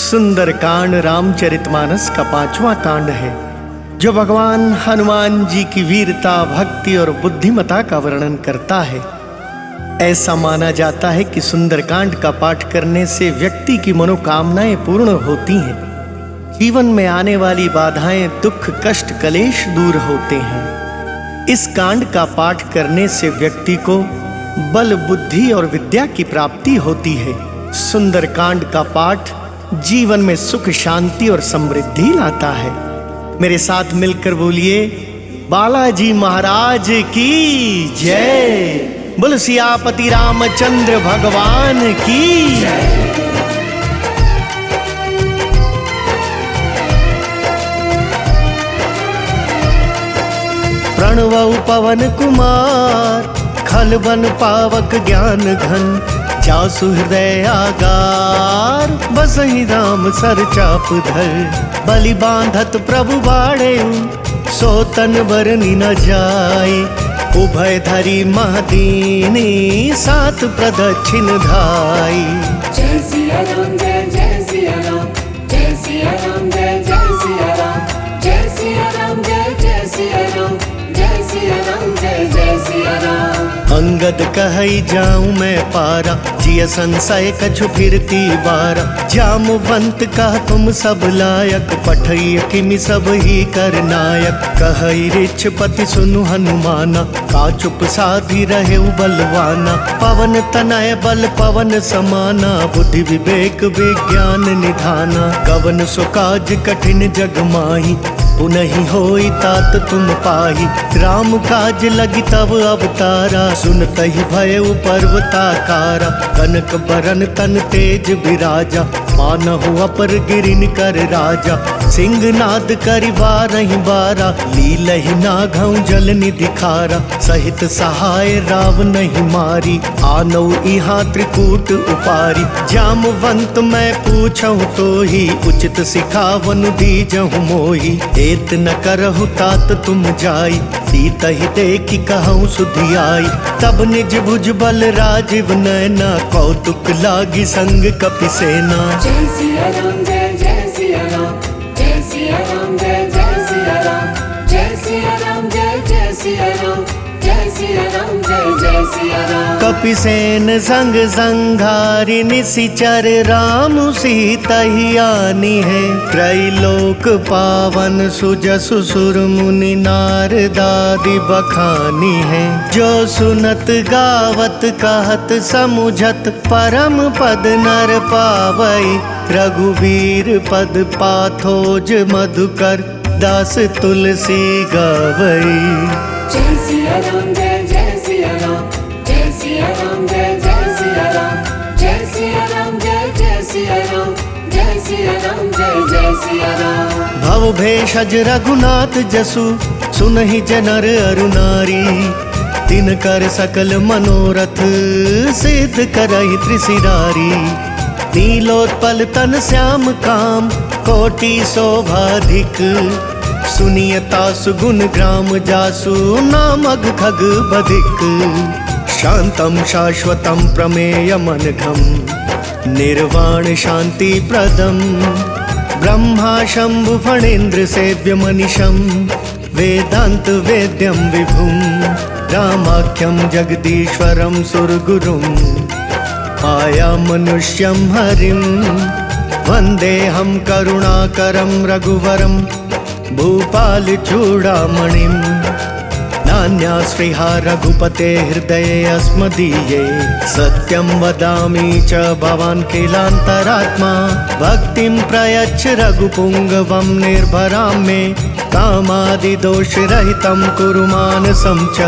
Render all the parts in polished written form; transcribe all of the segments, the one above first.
सुंदरकांड रामचरितमानस का 5वां कांड है, जो भगवान हनुमान जी की वीरता, भक्ति और बुद्धिमता का वर्णन करता है। ऐसा माना जाता है कि सुंदरकांड का पाठ करने से व्यक्ति की मनोकामनाएं पूर्ण होती हैं। जीवन में आने वाली बाधाएं, दुख, कष्ट, कलेश दूर होते हैं। इस कांड का पाठ करने से व्यक्ति को बल, बुद्धि और विद्या की प्राप्ति होती है। सुंदरकांड का पाठ जीवन में सुख, शांति और समृद्धि लाता है। मेरे साथ मिलकर बोलिए, बालाजी महाराज की जय। बोल सियापति रामचंद्र भगवान की जय। प्रणवौ पवन कुमार, खल बन पावक ज्ञान घन, जासु हृदय आगार, बसहि राम सर चाप धर। बलि बांधत प्रभु बाड़े, सो तन बरनी न जाय। उभय धरी महदीनी, सात प्रदक्षिण धाई। जय सिया राम, जय जय सिया राम, जय सिया राम, जय जय सिया राम, जय सिया राम, जय जय सिया राम, जय सिया राम, जय जय सिया राम। अंगद कहई जाऊं मैं पारा, जिय संशय कछु फिरती बारा। जामवंत कह तुम सब लायक, पठई किमि सब ही कर नायक। कहई ऋक्षपति सुनु हनुमाना, का चुप साधी रहे बलवाना। पवन तनय बल पवन समाना, बुद्धि विवेक विज्ञान निधाना। कवन सो काज कठिन जग माही, पुनहि होई तात तुम पाही। राम काज लगी तब अवतारा, सुनतहि भयउ पर्वताकारा। कनक बरन तन तेज विराजा, मानहु अपर गिरिन कर राजा। सिंहनाद करि बारहि बारा, लीलहि नाघउ जल निधि खारा। सहित सहाय राव नहीं मारी, आनौ इहाँ त्रिकूट उपारी। जामवंत मैं पूछहु तोहि, उचित सिखावनु दीजहु मोहि। एत न करहु तात तुम जाई, सीतहि देखि कहूँ सुधियाई। तब निज भुज बल राजीव नैना, कौतुक लागी संग कपि सेना। जय सिया राम, जय जय सिया राम, जय सिया राम, जय जय सिया राम, जय सिया राम, जय जय सिया राम, जय सिया राम, जय जय सिया राम। कपिसेन संग संघारि निशिचर, राम सीता ही आनी है। त्रैलोक पावन सुजसु सुर मुनि नारदादि बखानी है। जो सुनत गावत कहत समुझत, परम पद नर पावई। रघुवीर पद पाथोज मधुकर, दास तुलसी गावई। जय सिया राम, जय जय सिया राम, जय सिया राम, जय जय सिया राम, जय सिया राम, जय जय सिया राम, जय सिया राम, जय जय सिया राम। भव भेषज रघुनाथ जसु, सुनहि जनर अरु नारी। तिनकर सकल मनोरथ, सिद्ध करहि त्रिशिरारी। नीलोत्पल तन श्याम काम, कोटि शोभाधिक। सुनियता सुगुण ग्राम जासु, नामग खग बधिक। शांतम शाश्वतम प्रमेयमनघम, निर्वाण शांति प्रदम। ब्रह्मा शंभु फणेन्द्र सेव्य मनिषम, वेदांत वेद्यम विभुम। रामाख्यम जगदीश्वरम सुरगुरुम, आया मनुष्यम हरिम। वंदेहम करुणाकरम रघुवरम, भूपाल चूड़ामणिम। नान्यास्पृहा रघुपते हृदये अस्मदीये। सत्यं वदामि च भवान् किलान्तरात्मा। भक्तिं प्रयच्छ रघुपुङ्गवं निर्भरां मे। कामादिदोषरहितं कुरु मानसं च।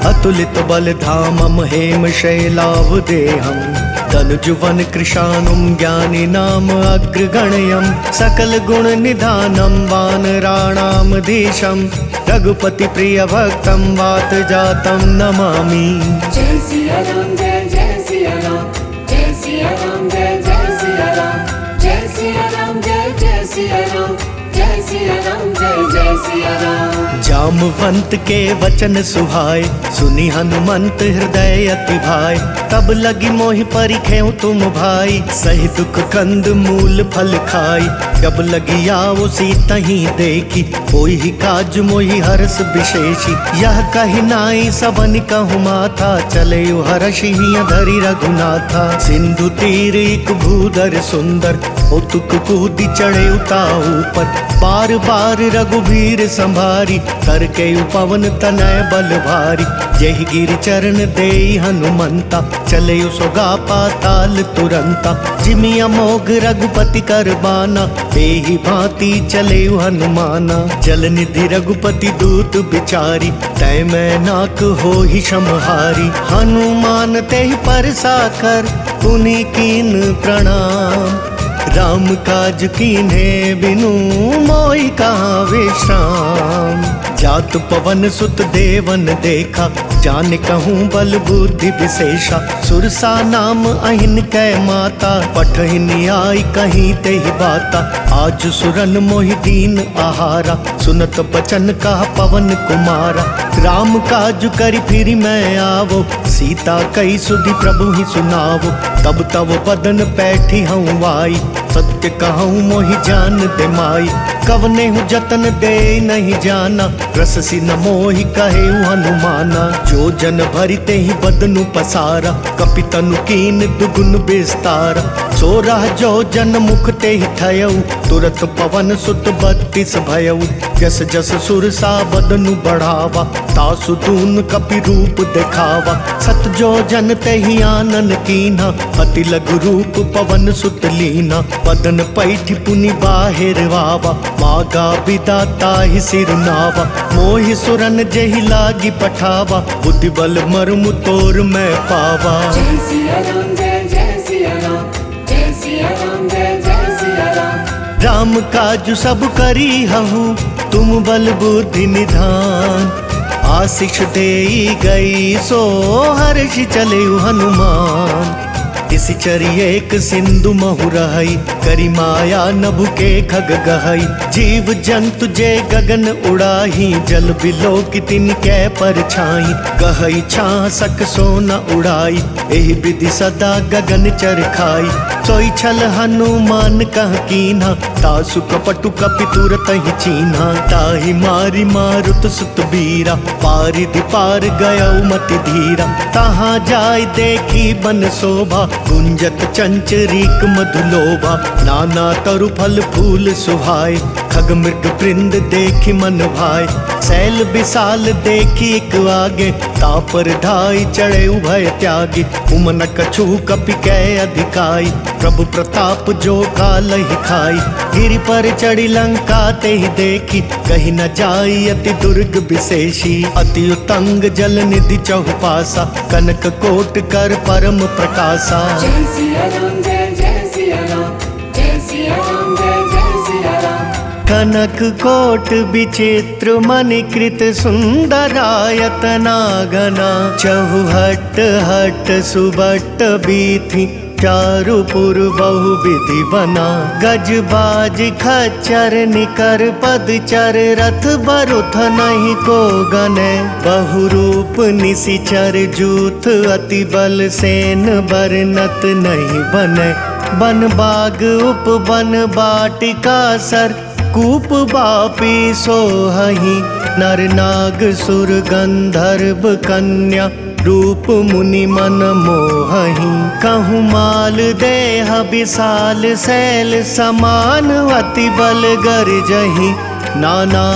अतुलित बलधामं हेमशैलावदेहं। तनुजुवन कृशानुं ज्ञानिनाम अग्रगण्यं। सकल गुण निधानं वानराणां धीशं। रघुपति प्रिय भक्तं वात जातं नमामि। जय सिया राम, जय जय सिया राम, जय सिया राम, जय जय सिया राम, जय सिया राम, जय जय सिया राम, जय सिया राम, जय जय सिया राम। जामवंत के वचन सुहाए, सुनी हनुमंत हृदय अति भाए। तब लगी मोहि परिखेउ तुम भाई, सही दुख कंद मूल फल खाई। जब लगी आओ सीता ही देखी, कोई ही काज मोहि हर्ष विशेषी। यह कही नाई सबन कहु माथा, चले हर्षि धरि रघुनाथा। सिंधु तीर एक भूधर सुंदर, ओ तुक कूदी चढ़े उता ऊपर। बार बार रघुबीर संभारी, तर के पवन तनय बल भारी। जहि गिर चरण देई हनुमंता, चले सोगा पाताल तुरंता। जिमि अमोघ रघुपति कर बाना, तेहि भांति चले हनुमाना। जल निधि रघुपति दूत बिचारी, तय मैं नाक हो ही समहारी। हनुमान तेहि परसा कर, पुनि कीन प्रणाम। राम काज कीन्हे बिनु, मोहि कहाँ विश्राम। जात पवन सुत देवन देखा, जान कहूँ बल बुद्धि विशेषा। सुरसा नाम अहिन कै माता, पठहिन आई कहीं तेहि बाता। आज सुरन मोहि दीन आहारा, सुनत बचन कहा पवन कुमारा। राम काज करि फिर मैं आवो, सीता कई सुधि प्रभु ही सुनावो। तब तब बदन पैठी हूँ आई, सत्य कहूँ मोहि जान दे माई। कवने हूँ जतन दे नहीं जाना, रस सी न मोहि कहे हनुमाना। जो जन भरिते ही बदनु पसारा, कपि तनु कीन दुगुन विस्तारा। सो रह जो जन मुख ते ही थयऊ, तुरत पवन सुत 32 भयऊ। जस जस सुरसा बदनु बढ़ावा, तासु दून कपि रूप दिखावा। सत जो जन ते ही आनन कीन्हा, अति लघु रूप पवन सुत लीना। बदन पैठी पुनि बाहिर वावा, मागा बिदा ताहि सिर नावा। मोहि सुरन जेहि लागी पठावा, बुद्धि बल मर्म तोर मैं पावा। जय सिया राम जय जय सिया राम, जय सिया राम जय जय सिया राम। राम काज सब करी हहु, तुम बल बुद्धि निधान। आशीष देई गई, सो हर्षि चले हनुमान। इस चरिए एक सिंधु महु रहई, करी माया नभु के खग गहई। जीव जंतु जे गगन उड़ाही, जल बिलो की तिन कै पर छाई। गहई छा सक सोना उड़ाई, एहि विधि सदा गगन चर खाई। सोई छल हनुमान कह कीन्हा, तासु कपटु कपि तुरत ही चीन्हा। ताहि मारी मारुत सुत बीरा, पारिधि पार गयउ मति धीरा। तहाँ जाय देखी बन शोभा, गुंजत चंचरीक मधुलोभा। नाना तरु फल फूल सुहाय, खग मृग वृंद देखी मन भाय। शैल विशाल देखी एक आगे, तापर ढाई चढ़े उभय त्यागी। उमन कछु कपि कै अधिकाई, प्रभु प्रताप जो काल ही खाई। गिरि पर चढ़ी लंका ते ही देखी, कहीं न जाई अति दुर्ग विशेषी। अति उतंग जल निधि चहुपासा, कनक कोट कर परम प्रकाशा। जय सिया राम जय जय सिया राम, जय सिया राम जय जय सिया राम। कनक कोट विचित्र मणिकृत सुंदरायतना घना। चहुहट हट सुबट बीथी, चारुपुर बहु विधि बना। गज बाज खच्चर निकर पदचर, रथ बरुथ नहीं को गने। बहुरूप निशिचर जूथ, अति बल सेन बरनत नहीं बने। बन बाग उप बन बाटिका सर, कूप बापी सोहहि। नर नाग सुर गंधर्व कन्या, रूप मुनि मन मोहहि। कहूँ माल देह विशाल शैल समान, अति बल गर्जहि। नाना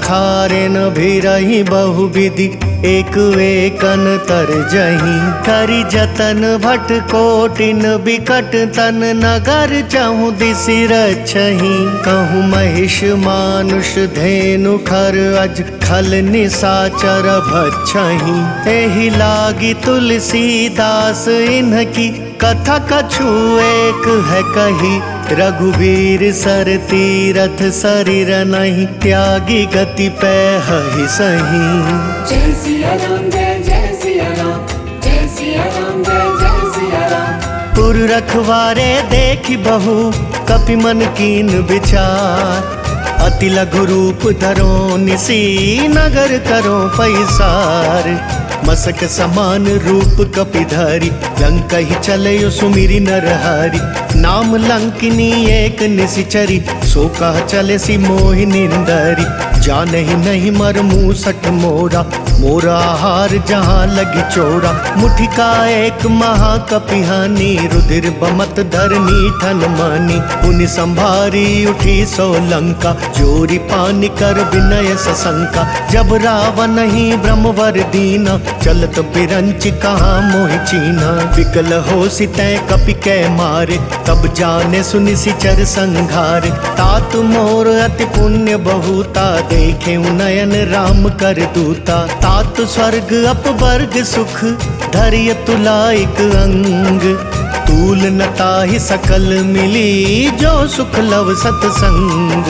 खारेन भिरहि बहुविधि, एक वेकन तरजहि। करि जतन भट कोटिन बिकट तन, नगर चहु दिसि रक्षहि। कहूँ महिष मानुष धेनु खर, अज खल निशाचर भक्षहि। एहि लागी तुलसीदास इन्हकी, कथा कछु एक है कही। रघुवीर सर तीरथ शरीर नहीं, त्यागी गति पै हहि सही। जय सिया राम जय जय सिया राम, जय सिया राम जय जय सिया राम। पुर रखवारे देखी बहु, कपि मन कीन विचार। अति लघु रूप धरो निसी नगर करो पैसार मसक समान रूप कपिधारी लंका ही चले सुमिरी नरहारी नाम लंकिनी एक निशिचरी सो कह चले सी मोहि निंदरी जान ही नहीं मर मुँह सट मोरा मोरा हार जहाँ लगी चोरा मुठी का एक महाकपिहानी रुधिर बमत धरनी ठन मानी पुनि संभारी उठी सो लंका जोरी पानी कर विनय सशंका जब रावण ही ब्रह्मवर दीना चलत बिरंच कहाँ मोहि चीना विकल हो सितै कपि कै मारे तब जाने सुनि सिचर संघारे तात मोर अति पुण्य बहुता देखे नयन राम कर दूता तात स्वर्ग अपवर्ग सुख धैर्य तुलाइक अंग तूल नताहि सकल मिली जो सुख लव सतसंग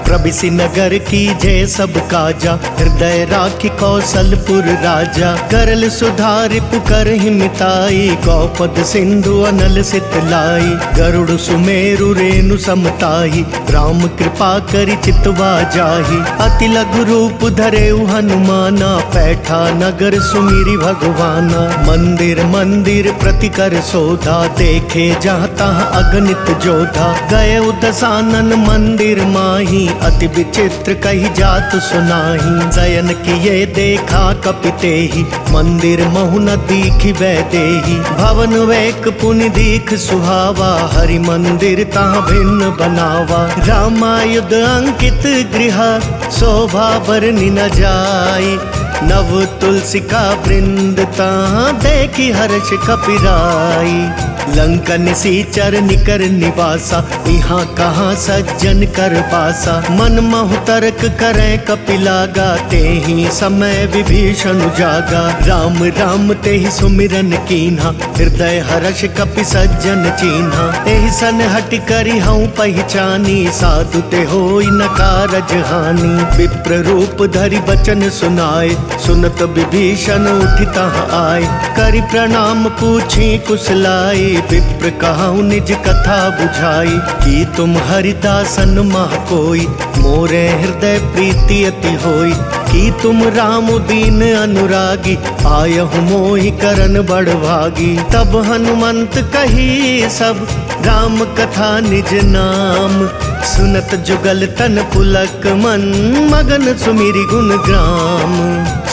प्रबिसी नगर की जय सब काजा हृदय राखी कौशलपुर राजा करल सुधारि पुकर हिमिताई गौपद सिंधु अनल सितलाई गरुड़ सुमेरु रेणु समताही राम कृपा करि चितवा जाही अति लघु रूप धरे हनुमाना पैठा नगर सुमिरी भगवाना मंदिर मंदिर प्रति कर सोधा देखे जहाँ तहाँ अगणित जोधा गए दशानन मंदिर माही अति विचित्र कही जात सुनाही शयन किए देखा कपिते ही मंदिर महु न दीखि वैदेही भवन वेक पुनि दीख सुहावा हरि मंदिर तहाँ भिन्न बनावा रामायुध अंकित गृह शोभा बरनि न जाई नव तुलसी का वृंद तहाँ देखी हर्ष कपिराई लंका निसीचर निकर निवासा यहाँ कहाँ सज्जन कर बासा मन महु तर्क करें कपिलागा ते ही समय विभीषण जागा राम राम ते ही सुमिरन कीन्हा हृदय हर्ष कपि सज्जन चीन्हा एहि सन हट करी हूँ पहचानी साधु ते होई न कारज हानि विप्र रूप धरि बचन सुनाए सुनत विभीषण उठिता आए करि प्रणाम पूछी कुशलाई विप्र कहूँ निज कथा बुझाई कि तुम हरिदासन मह कोई मोरे हृदय प्रीति अति होई कि तुम राम दीन अनुरागी आयहु मोहि करन बड़ भागी तब हनुमंत कही सब राम कथा निज नाम सुनत जुगल तन पुलक मन मगन सुमिरि गुण ग्राम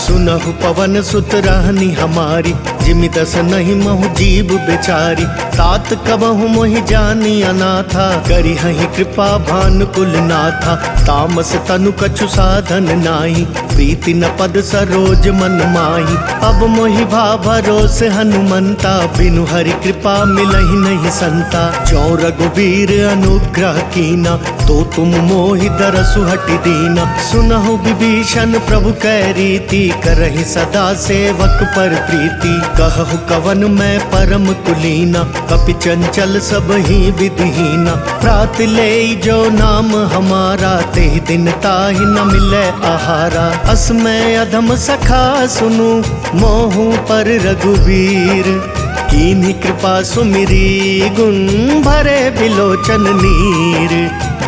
सुनहु पवन सुत रहनी हमारी जिमि दस नहीं महु जीव बेचारी तात कबहु मोहि जानी अनाथा करी हहि कृपा भानुकुल नाथा तामस तनु कछु साधन नाही प्रीति न पद सरोज मन माही अब मोहि भरोस हनुमंता बिनु हरि कृपा मिलहि नहीं संता जो रघुबीर अनुग्रह कीना तो तुम मोहि दरसु हटि दीना सुनहु विभीषण प्रभु कै रीति करहि सदा सेवक पर प्रीति कहु कवन मैं परम कुलीना कपि चंचल सब ही विधिहीना प्रात ले जो नाम हमारा ते दिन ताहि न मिले आहारा असमय अधम सखा सुनु मोहु पर रघुबीर कीन्ही कृपा सुमिरी गुण भरे बिलोचन नीर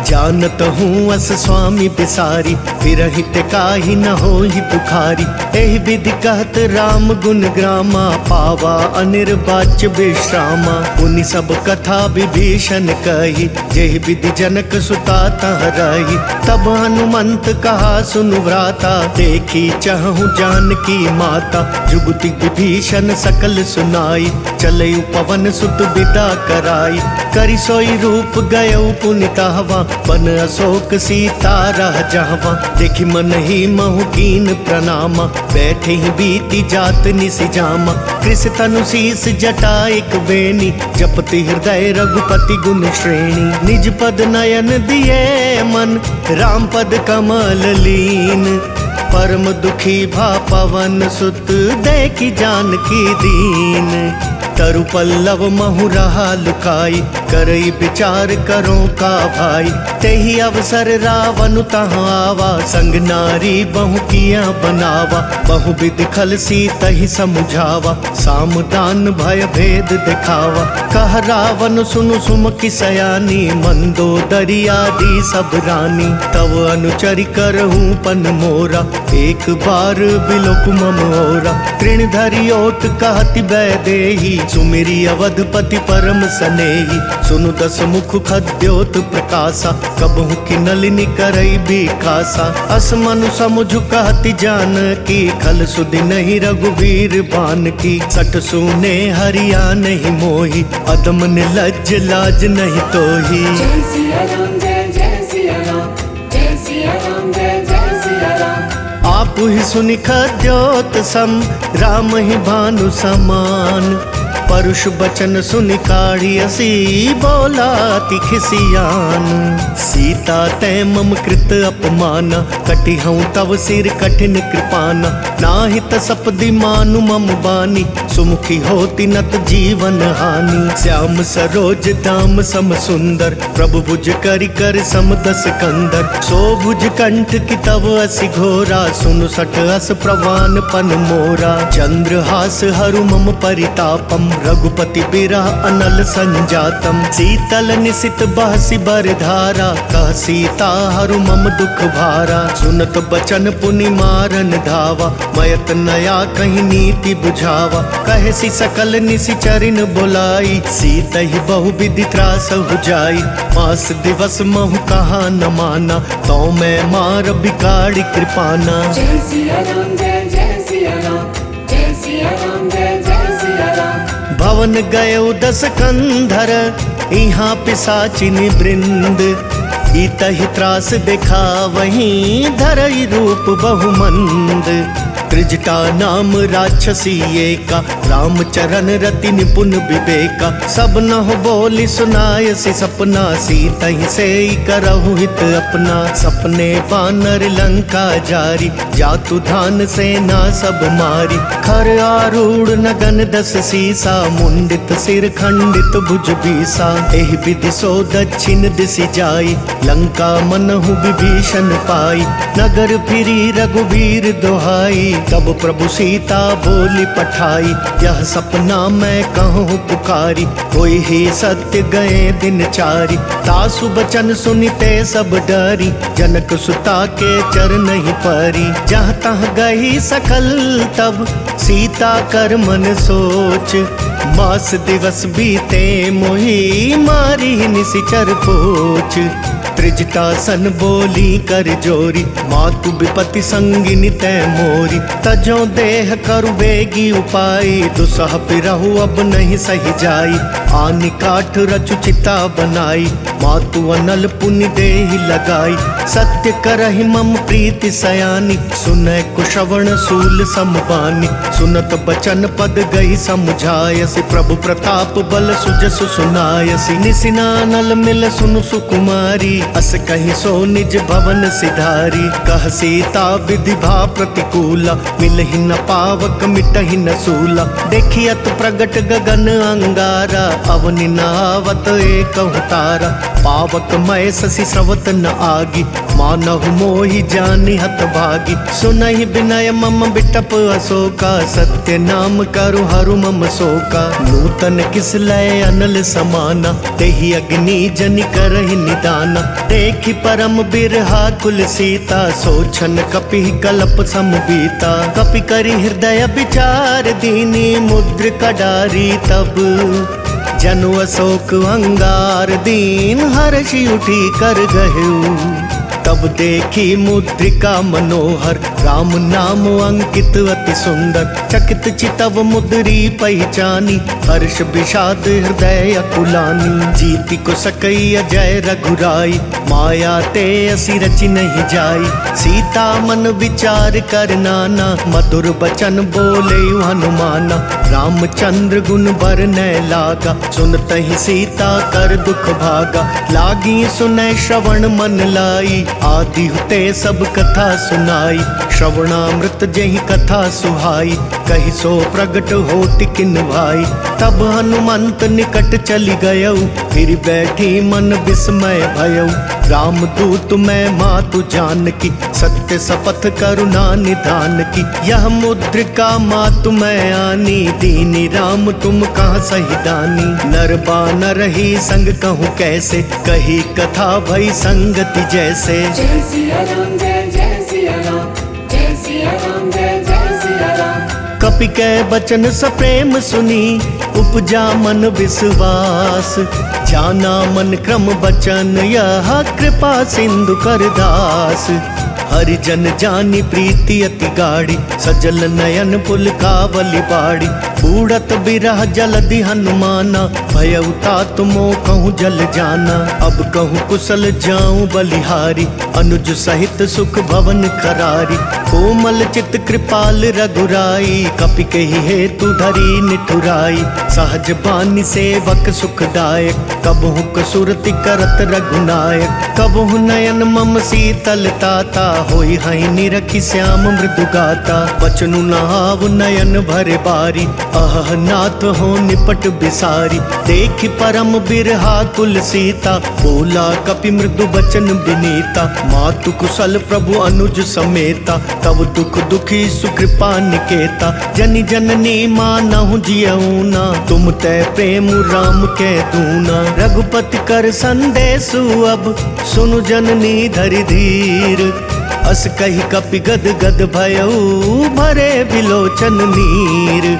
जानत हूँ अस स्वामी बिसारी विरहित काहि न होहि दुखारी एहि विधि कहत राम गुण ग्रामा पावा अनिर्वाच्य विश्रामा पुनि सब कथा विभीषण कही जेहि विधि जनक सुता तह रही तब हनुमंत कहा सुनु व्राता देखी चहु जानकी माता जुगति विभीषण सकल सुनाई चलयु पवन सुत विदा कराई करि सोई रूप गयउ पुनि तहवा बन अशोक सीता रह जहवा देखी मन ही महु कीन प्रणामा बैठे ही बीती जात निसि जामा कृष तनु शीस जटा एक बेनी जपति हृदय रघुपति गुण श्रेणी निज पद नयन दिए मन राम पद कमल लीन परम दुखी भा पवन सुत देखी जानकी दीन। तरु पल्लव महु रहा लुकाई करई विचार करो का भाई। तेहि अवसर रावण तहाँ आवा संग नारी बहु किया बनावा। बहु विधि खल सीतहि समझावा सामदान भय भेद दिखावा। कह रावण सुनु सुमकी सयानी मंदोदरी आदि सब रानी। तव अनुचरि करहूँ पन मोरा एक बार बिलोक मम ओरा। तृण धरि ओट कहति बैदेही सुमिरी अवधपति परम सनेही। सुनु दस मुख खद्योत प्रकाशा कबहु की नलिनी करई बिकासा। अस मनु समुझ कहति जान की खल सुधि नहीं रघुवीर बान की। सठ सुने हरिया नहीं मोही अदम निर्लज लाज नहीं तोही। जय सिया राम जय सिया राम जय सिया राम जय सिया राम। आप ही सुनि खद्योत सम राम ही भानु समान। परुष बचन सुनि काढ़ी असी बोला अति खिसियान। सीता तै मम कृत अपमाना कटि हूँ तव सिर कठिन कृपाना। नाहित सपदि मानु मम बानी सुमुखी होती नत जीवन हानि। श्याम सरोज दाम सम सुंदर प्रभु भुज करि कर सम दस कंदर। सो भुज कंठ की तव असि घोरा सुनु सठ अस प्रवान पन मोरा। चंद्रहास हरु मम परितापम रघुपति बिरह अनल संजातम। शीतल निशित बहसि बरधारा कह सीता हरु मम दुख भारा। सुनत बचन पुनि मारन धावा मयत नया कहीं नीति बुझावा। कहे सी सकल निशि चरिन बुलाई सीत ही बहु विधि त्रास जाई। मास दिवस महु कहा न माना तो मैं मार बिगाड़ी कृपाना। जय सिया राम जय सिया राम जय सिया राम जय सिया राम। भवन गयो दस कंधर यहाँ पिसाचिनी वृंद। इतहि त्रास देखा वहीं धरई रूप बहुमंद। त्रिजटा नाम राक्षसी एका रामचरण रति निपुण विवेका। सब नह बोली सुनायसी सपना सीतहि से करहु हित अपना। सपने बानर लंका जारी जातु धान सेना सब मारी। खर आरूढ़ नगन दस सीसा मुंडित सिर खंडित भुज बीसा। एहि विधि सो दक्षिण दिशि जाई लंका मनहु विभीषण पाई। नगर फिरी रघुवीर दोहाई तब प्रभु सीता बोली पठाई। यह सपना मैं कहूँ पुकारी कोई ही सत्य गए दिन चारी। तासु बचन सुनिते सब डरी जनक सुता के चरण ही परी। जहाँ तहाँ गई सकल तब सीता कर मन सोच। मास दिवस बीते मोही मारी निशिचर पोच। त्रिजटा सन बोली कर जोरी मातु विपति संगिनी तै मोरी। तजो देह करु बेगी उपाई दुसह पिरहु अब नहीं सही जाई। आनि काठ रचु चिता बनाई मातु अनल पुनि देहि लगाई। सत्य करहि मम प्रीति सयानी सुनय कुशवण सूल समबानी। सुनत बचन पद गई समझायसी प्रभु प्रताप बल सुजसु सुनायसी। निसिनानल मिल सुनु सुकुमारी अस कहीं सो निज भवन सिधारी। कह सीता विधि भा प्रतिकूला मिलहि न पावक मिटहि न सूला। देखियत प्रगट गगन अंगारा अवनि न आवत एकहु तारा। पावक मय शशि स्रवत न आगी मानहु मोहि जानि हत भागी। सुनहि विनय मम बिटप अशोका सत्य नाम करु हरु मम शोका। नूतन किस लय अनल समाना तेहि अग्नि जनि करहि निदाना। देखि परम बिरहा कुल सीता सोचन कपि कल्प समबीता। कपि करि हृदय विचार दीनी मुद्र कडारी तब। जनु अशोक अंगार दीन हर्षि उठी कर गहु। तब देखी मुद्रिका मनोहर राम नाम अंकित अति सुंदर। चकित चितव मुद्री पहचानी हर्ष विषाद हृदय अकुलानी। जीति को सकई अजय रघुराई माया ते असी रचि नहीं जाई। सीता मन विचार कर नाना मधुर बचन बोले हनुमाना। रामचंद्र गुण बरनय लागा सुनत ही सीता कर दुख भागा। लागी सुनय श्रवण मन लाई आदि हुते सब कथा सुनाई। श्रवणामृत जही कथा सुहाई, कही सो प्रगट होति किन भाई। तब हनुमंत निकट चली गयऊ, फिर बैठी मन विस्मय भयऊ। राम दूत मैं मातु जानकी, सत्य शपथ करुणा निधान की। यह मुद्रिका मातु मैं आनी, दीनी राम तुम कहाँ सही दानी। नर बानर ही संग कहूँ कैसे, कही कथा भई संगति जैसे। जय सिया राम जय जय सिया राम, जय सिया राम जय जय सिया राम। कपि कै बचन सप्रेम सुनी, उपजा मन विश्वास। जाना मन क्रम बचन, यह कृपा सिंधु कर दास। हरिजन जानी प्रीति अति गाढ़ी, सजल नयन पुल कावली बाड़ी। बूढ़त बिरह जलधि हनुमाना, भयउ तात मोह कहूँ जल जाना। अब कहूँ कुशल जाऊं बलिहारी, अनुज सहित सुख भवन करारी। कोमल चित कृपाल रघुराई, कपि कही हेतु धरी निठुराई। सहज बानी सेवक सुखदायक, कबहु कसुरति करत रघुनायक। कबहु नयन मम शीतल ताता, होई हई निरखी श्याम मृदु गाता। बचनु नहाव नयन भरे बारी, अह नाथ हो निपट बिसारी। देखि परम बिरहा कुल सीता, बोला कपि मृदु बचन बिनीता। मातु कुशल प्रभु अनुज समेता, तब दुख दुखी सुकृपा निकेता। जनि जननी मानहु जियऊना, तुम तै प्रेम राम के दूना। रघुपति कर संदेशु अब, सुनु जननी धरि धीर। अस कही कपि गद गद भयऊ, भरे बिलोचन नीर।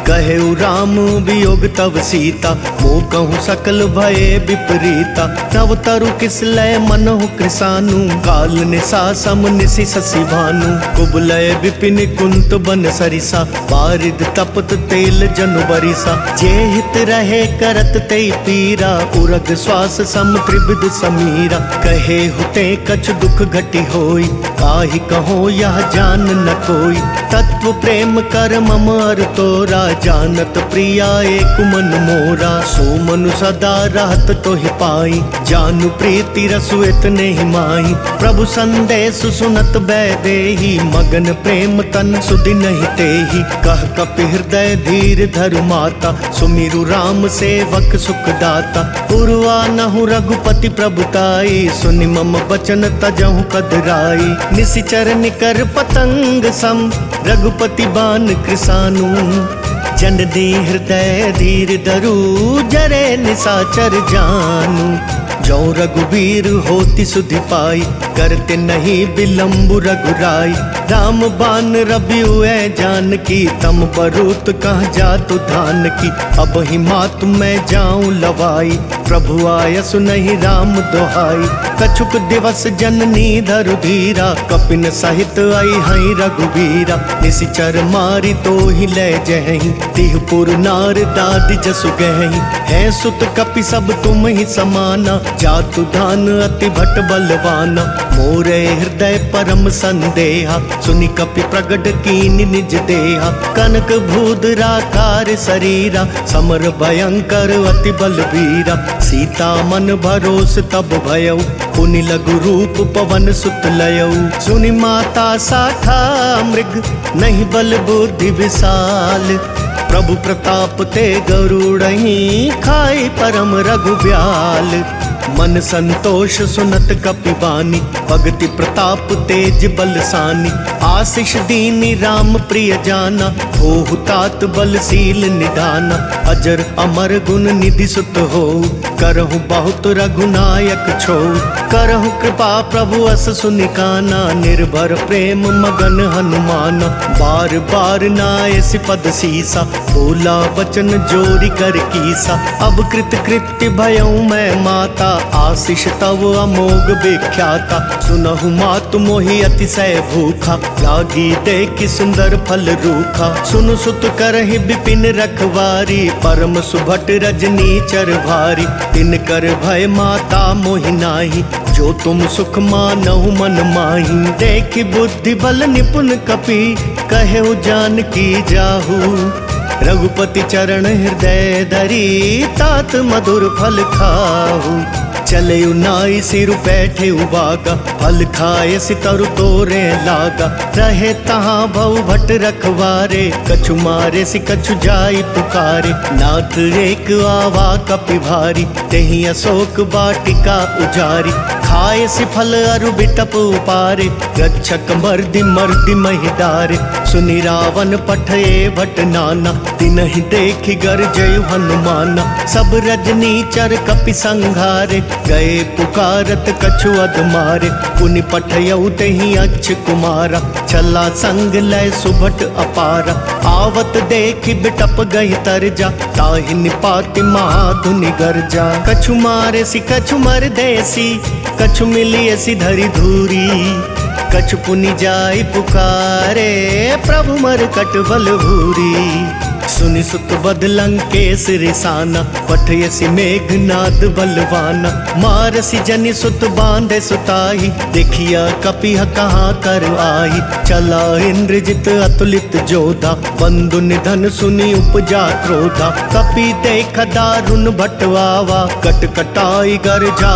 कहेउ राम वियोग तव सीता, मोह कहूँ सकल भये विपरीता। तव तरु किसलय मनहु कृसानु, काल निसा सम निशि शशि भानु। कुबलय विपिन कुंत बन सरिसा, बारिद तपत तेल जनु बरिसा। जे हित रहे करत ते पीरा, उरग श्वास सम त्रिविध समीरा। कहे हुते कछ दुख घटी होई, काहि कहो यह जान न कोई। तत्व प्रेम कर मम अर तोरा, जानत प्रिया एक मन मोरा। सो मनु सदा रहत तोहि पाई, जानु प्रीति रसु इतने ही माही। प्रभु संदेश सुनत बैदेही, मगन प्रेम तन सुधि नहीं तेही। कह कपि हृदय धीर धरु माता, सुमिरु राम सेवक सुख दाता। पुरवा नहु रघुपति प्रभुताई, सुनि मम बचन तजहु कदराई। निशिचर निकर पतंग सम, रघुपति बान कृसानु। जन दी हृदय धीर धरु, जरे निशाचर जानू। जो रघुबीर होति सुधि पाई, करते नहीं विलम्बु रघुराई। राम बान रबियुए जानकी, तम बरूत कहाँ जातु धान की। अब ही मातु मैं जाऊं लवाई, प्रभु आयसु नहीं राम दोहाई। कछुक दिवस जननी धरु धीरा, कपिन सहित आई हई रघुबीरा। निशिचर मारी तो ही ले जहीं, तिहपुर नार दादी जसु गहीं। है सुत कपि सब तुम ही समाना, जातु धान अति भट बलवाना। मोरे हृदय परम संदेहा, सुनि कपि प्रगट कीनि निज देहा। कनक भूधराकार शरीरा, समर भयंकर अति बलवीरा। सीता मन भरोस तब भयऊ, पुनि लघु रूप पवन सुत लयऊ। सुनि माता साठा मृग, नहीं बल बुद्धि विशाल। प्रभु प्रताप ते गरुड़हि, खाई परम रघुब्याल। मन संतोष सुनत कपि बानी, भगति प्रताप तेज बलसानी। आशीष दीनी राम प्रिय जाना, होहु तात बलशील निधाना। अजर अमर गुण निधि सुत हो, करहु बहुत रघुनायक छो। करहु कृपा प्रभु अस सुनिकाना, निर्भर प्रेम मगन हनुमाना। बार बार नायसि पद सीसा, बोला बचन जोरी कर कीसा। अब कृत कृत्य भयऊ मैं माता, आशीष तव अमोघ विख्याता। सुनहु मातु मोहि अतिशय भूखा, लागी देखि सुंदर फल रूखा। सुनु सुत करहि विपिन रखवारी, परम सुभट रजनी चर भारी। तिन कर भय माता मोहि नाही, जो तुम सुख मानहु मन माही। देखि बुद्धि बल निपुण कपि, कहेउ जानकी जाहू। रघुपति चरण हृदय धरी तात मधुर फल खाहू। चले नाई सिर बैठे उबागा फल खाए सितरु तोरे लागा। रहे तहाँ भव भट रखवारे कछु मारे सि कछु जाई पुकारे। नाथ एक आवा कपि भारी तेहि अशोक वाटिका उजारी। खाए सि फल अरु बिटप उपारे रक्षक मर्दि मर्दि महिदारे। सुनि रावण पठये भट नाना तिनहि देखि गरजयु हनुमाना। सब रजनी चर कपि संघारे गए पुकारत कछु अधमारे। पुनि पठयउ तेहि अच्छ कुमारा चला संग लय सुभट अपारा। आवत देखि बिटप गहि तरजा ताहि निपाति महाधुनि गर्जा। कछु मारे सि कछु मर देसी कछु मिलिए सि धरि धूरी। कछु पुनि जाई पुकारे प्रभु मरकट बल भूरी। सुनि सुत बद लंकेश रिसाना पठयसि मेघनाद बलवाना। मारसि जनि सुत बांधे सुताई देखिया कपिह कहाँ कर आई। चला इंद्रजित अतुलित जोधा बंधु निधन सुनि उपजा क्रोधा। कपि देख दारुण भटवावा कट कटाई गर्जा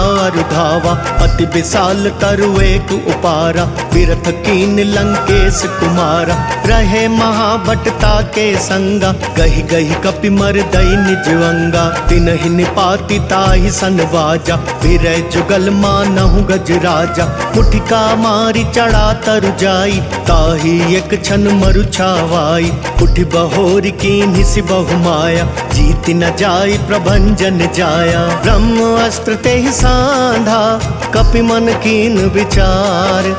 धावा। अति विशाल तरु एक उपारा बिरथ कीन लंकेश कुमारा। रहे महाभटता के संगा गहि गहि कपि मर दई निज अंगा। तिनहि निपाति ताहि सन बाजा फिरै जुगल मानहु गज राजा। मुठिका मारी चढ़ा तरु जाई ताहि एक क्षण मरु छावाई। उठि बहोरी कीन्हि सि बहु माया जीत न जाई प्रभंजन जाया। ब्रह्म अस्त्र तेहि सांधा कपि मन कीन विचार।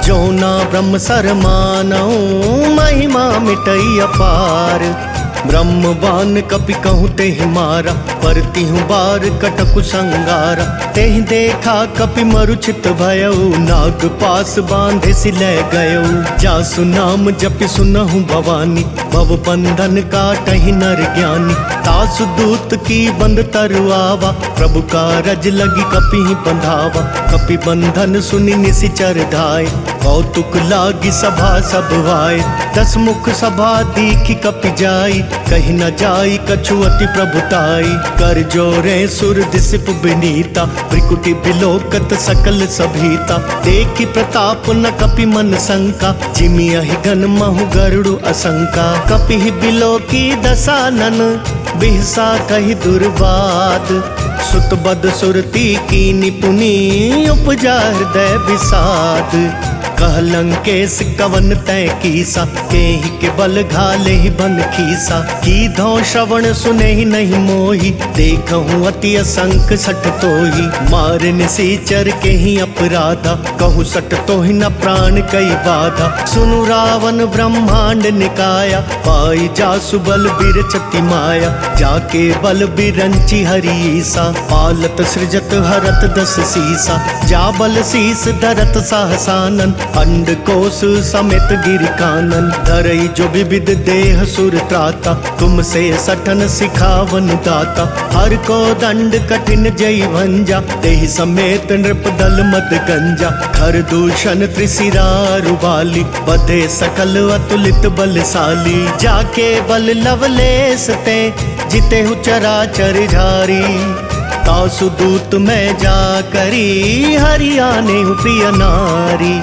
जो ना ब्रह्म सर मानऊ महिमा मिटई अपार। ब्रह्म बान कपि कहूँ तेहि मारा परतिहु बार कटकु संगारा। तेहि देखा कपि मरुचित भयऊ नाग पास बांधे सि लै गयऊ। जासु नाम जपि सुनहु भवानी भव बंधन काटहि नर ज्ञानी। तासु दूत की बंद तरुआवा प्रभु कारज लगी कपि बंधावा। कपि बंधन सुनि निसिचर धाय कौतुक लागी सभा सब आए। दस मुख सभा दीखि कपि जाई कहीं न जाई कछु अति प्रभुताई। कर जोरे सुर दिसिप विनीता त्रिकुटी बिलोकत सकल सभीता। देखि प्रताप न कपि मन शंका जिमि अहि घन महु गरुड़ असंका। कपि बिलोकी दसानन बिहसा कहि दुर्वाद। सुत बद सुरती की निपुनी उपजा हृदय विषाद। कह लंकेश कवन तय कीसा केहि के बल घाले ही बन खीसा। की धौ श्रवण सुने ही नहीं मोही देखहूँ अति असंक सठ तोही। मारे निसीचर के ही अपराधा कहूँ सठ तो ही न प्राण कई बाधा। सुनु रावण ब्रह्मांड निकाया पाई जासु बल बिरचति माया। जाके बल बिरंची हरीसा पालत सृजत हरत दस सीसा। जा बल शीस धरत सहसानन अंड कोश समेत गिर कानन। धरई जो विविध देह सुर त्राता तुमसे सठन सिखावन दाता। हर को दंड कठिन जय भंजा तेहि समेत नृप दल मद गंजा। खर दूषण त्रिशिरा रुबाली बधे सकल अतुलित बलशाली। जाके बल लवलेस ते जिते हु चराचर झारी। तासु दूत में जा करी हरियाने हूँ प्रिय नारी।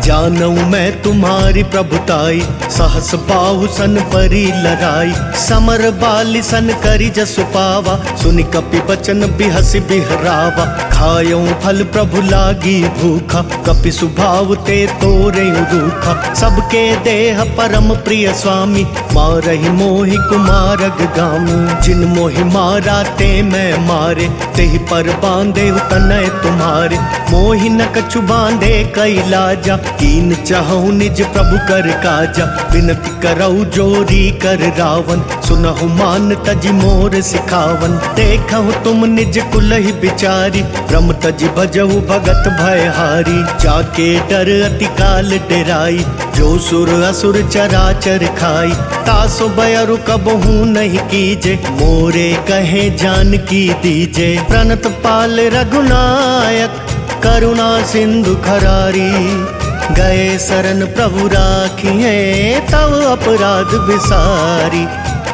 जानऊ मैं तुम्हारी प्रभुताई सहस बाहु सन परी लड़ाई। समर बाली सन करी जसु पावा सुनि कपि बचन बिहसि बिहरावा। खायऊ फल प्रभु लागी भूखा कपि सुभाव ते तोरे रूखा। सबके देह परम प्रिय स्वामी मारहि मोहि कुमारग गामी। जिन मोहि मारा ते मैं मारे तेहि पर बांधे तनय तुम्हारे। मोहि न कछु बांधे कई लाजा कीन चाहूँ निज प्रभु कर काजा। विनती करऊ जोरी कर रावण सुनहु मान तज मोर सिखावन। देखहु तुम निज कुलहि बिचारी ब्रह्म तज भजहु भगत भयहारी। जाके डर अति काल डेराई जो सुर असुर चराचर खाई। तासो बयरु कबहू नहीं कीजे मोरे कहे जान की दीजे। प्रणत पाल रघुनायक करुणा सिंधु खरारी। गए शरण प्रभु राखिए तव अपराध विसारी।